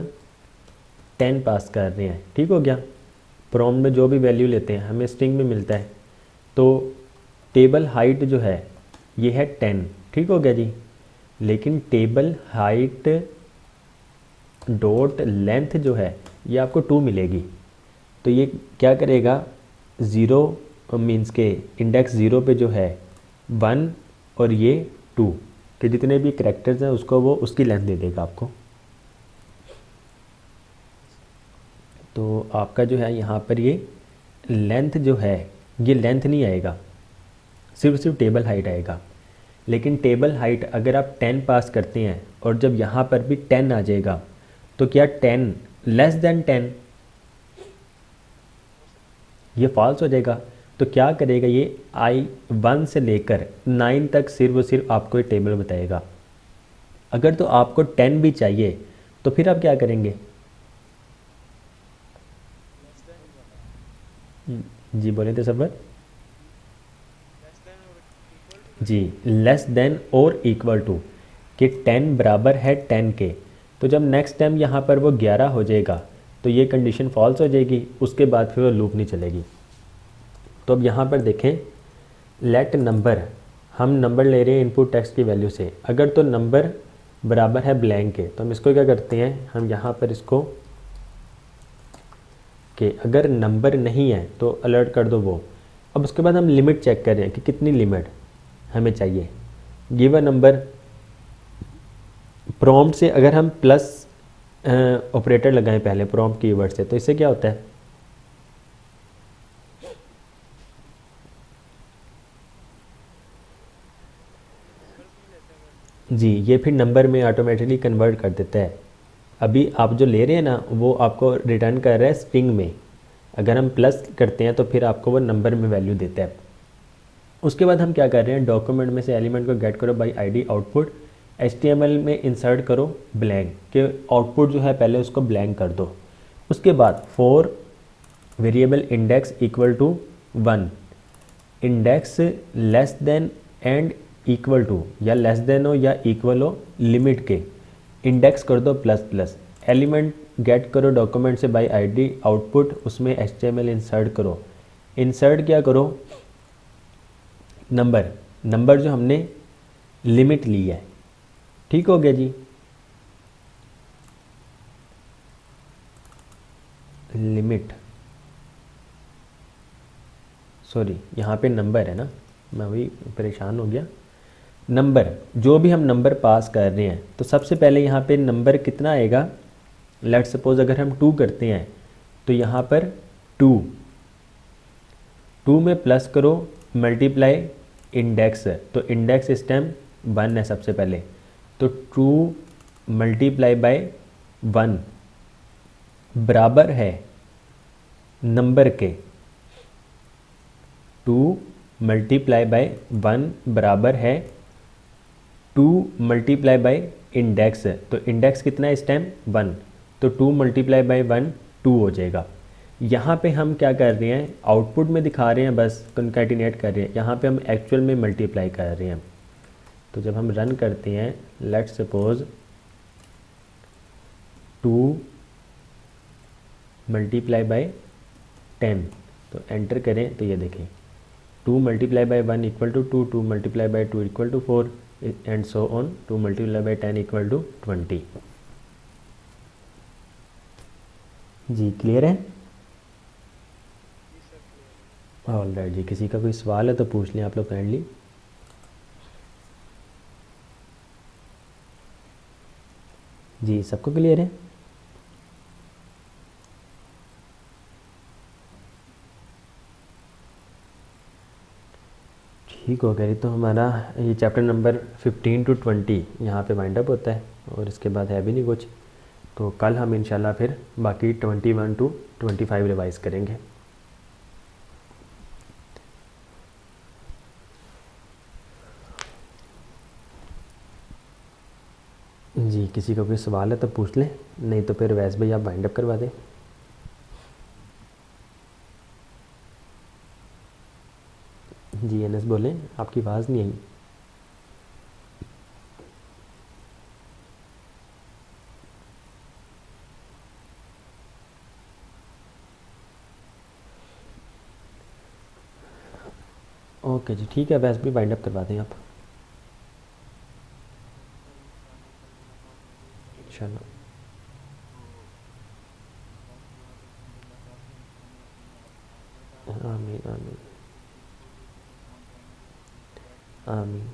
10 पास कर रहे हैं, ठीक हो गया। प्रॉम्प्ट में जो भी वैल्यू लेते हैं हमें स्ट्रिंग में मिलता है। तो टेबल हाइट जो है ये है 10, ठीक हो गया जी। लेकिन टेबल हाइट डॉट लेंथ जो है ये आपको 2 मिलेगी। तो ये क्या करेगा, 0 मीन्स के इंडेक्स 0 पे जो है 1 और ये 2 के जितने भी करैक्टर्स हैं उसको वो उसकी लेंथ दे देगा आपको। तो आपका जो है यहाँ पर ये लेंथ जो है, ये लेंथ नहीं आएगा, सिर्फ टेबल हाइट आएगा। लेकिन टेबल हाइट अगर आप 10 पास करते हैं और जब यहाँ पर भी 10 आ जाएगा, तो क्या 10 लेस देन 10, ये फॉल्स हो जाएगा। तो क्या करेगा ये, I1 से लेकर 9 तक सिर्फ और सिर्फ आपको ये टेबल बताएगा। अगर तो आपको 10 भी चाहिए तो फिर आप क्या करेंगे? लेस देन जी बोले थे सबर। और इक्वल टू जी, लेस देन और इक्वल टू, कि 10 बराबर है 10 के। तो जब नेक्स्ट टाइम यहाँ पर वो 11 हो जाएगा तो ये कंडीशन फॉल्स हो जाएगी, उसके बाद फिर वो लूप नहीं चलेगी। तो अब यहाँ पर देखें, लेट नंबर हम नंबर ले रहे हैं इनपुट टेक्स्ट की वैल्यू से, अगर तो नंबर बराबर है ब्लैंक के तो हम इसको क्या करते हैं, हम यहाँ पर इसको कि अगर नंबर नहीं है तो अलर्ट कर दो वो। अब उसके बाद हम लिमिट चेक कर रहे हैं कि कितनी लिमिट हमें चाहिए। गिव अ नंबर, प्रॉम्प्ट से अगर हम प्लस ऑपरेटर लगाएं पहले प्रॉम्प्ट कीवर्ड से, तो इससे क्या होता है, नंबर्स में लेता है वैल्यू। जी ये फिर नंबर में ऑटोमेटिकली कन्वर्ट कर देता है। अभी आप जो ले रहे हैं ना वो आपको रिटर्न कर रहा है स्ट्रिंग में, अगर हम प्लस करते हैं तो फिर आपको वो नंबर में वैल्यू देता है। उसके बाद हम क्या कर रहे हैं, डॉक्यूमेंट में से एलिमेंट को गेट करो बाय आईडी आउटपुट, एचटीएमएल में इंसर्ट करो ब्लैंक के आउटपुट जो है पहले उसको ब्लैंक कर दो। उसके बाद for variable index equal to 1, index less than and equal to, या लेस देन हो या इक्वल हो लिमिट के, इंडेक्स कर दो प्लस प्लस, एलिमेंट गेट करो डॉक्यूमेंट से बाय आईडी आउटपुट, उसमें एचटीएमएल इंसर्ट करो। इंसर्ट क्या करो, नंबर, नंबर जो हमने लिमिट ली है। ठीक हो गया जी, लिमिट, सॉरी यहाँ पे नंबर है ना, मैं वही परेशान हो गया। नंबर, जो भी हम नंबर पास कर रहे हैं तो सबसे पहले यहाँ पे नंबर कितना आएगा, लेट्स सपोज अगर हम 2 करते हैं तो यहाँ पर 2, 2 में प्लस करो मल्टीप्लाई इंडेक्स, तो इंडेक्स इस टाइम 1 है सबसे पहले, तो 2 मल्टीप्लाई बाय 1 बराबर है नंबर के, 2 मल्टीप्लाई बाय 1 बराबर है 2 मल्टीप्लाई बाय इंडेक्स, तो इंडेक्स कितना है इस टाइम 1, तो 2 मल्टीप्लाई बाय 1 2 हो जाएगा। यहाँ पे हम क्या कर रहे हैं, आउटपुट में दिखा रहे हैं बस कंकैटिनेट कर रहे हैं, यहाँ पे हम एक्चुअल में मल्टीप्लाई कर रहे हैं। तो जब हम रन करते हैं, लेट्स सपोज 2 मल्टीप्लाई बाय 10, तो एंटर करें तो ये देखें 2 multiply by 1 equal to 2, 2 multiply by 2 equal to 4 and so on, 2 multiply by 10 equal to 20। जी क्लियर है, जी सर क्लियर है। ऑल राइट जी, किसी का कोई सवाल है तो पूछ लें आप लोग काइंडली। जी सबको क्लियर है, ठीक हो गया। तो हमारा ये चैप्टर नंबर 15 to 20 यहाँ पे वाइंड अप होता है, और इसके बाद है भी नहीं कुछ। तो कल हम इंशाल्लाह फिर बाकी 21 to 25 रिवाइज़ करेंगे। जी किसी का कोई सवाल है तो पूछ लें, नहीं तो फिर वैसे भाई आप वाइंड अप करवा दें। जी एनएस बोलें, आपकी आवाज़ नहीं आई। ओके जी ठीक है, वैसे भी वाइंड अप करवा दें आप इंशाल्लाह। आमीन आमीन आमीन।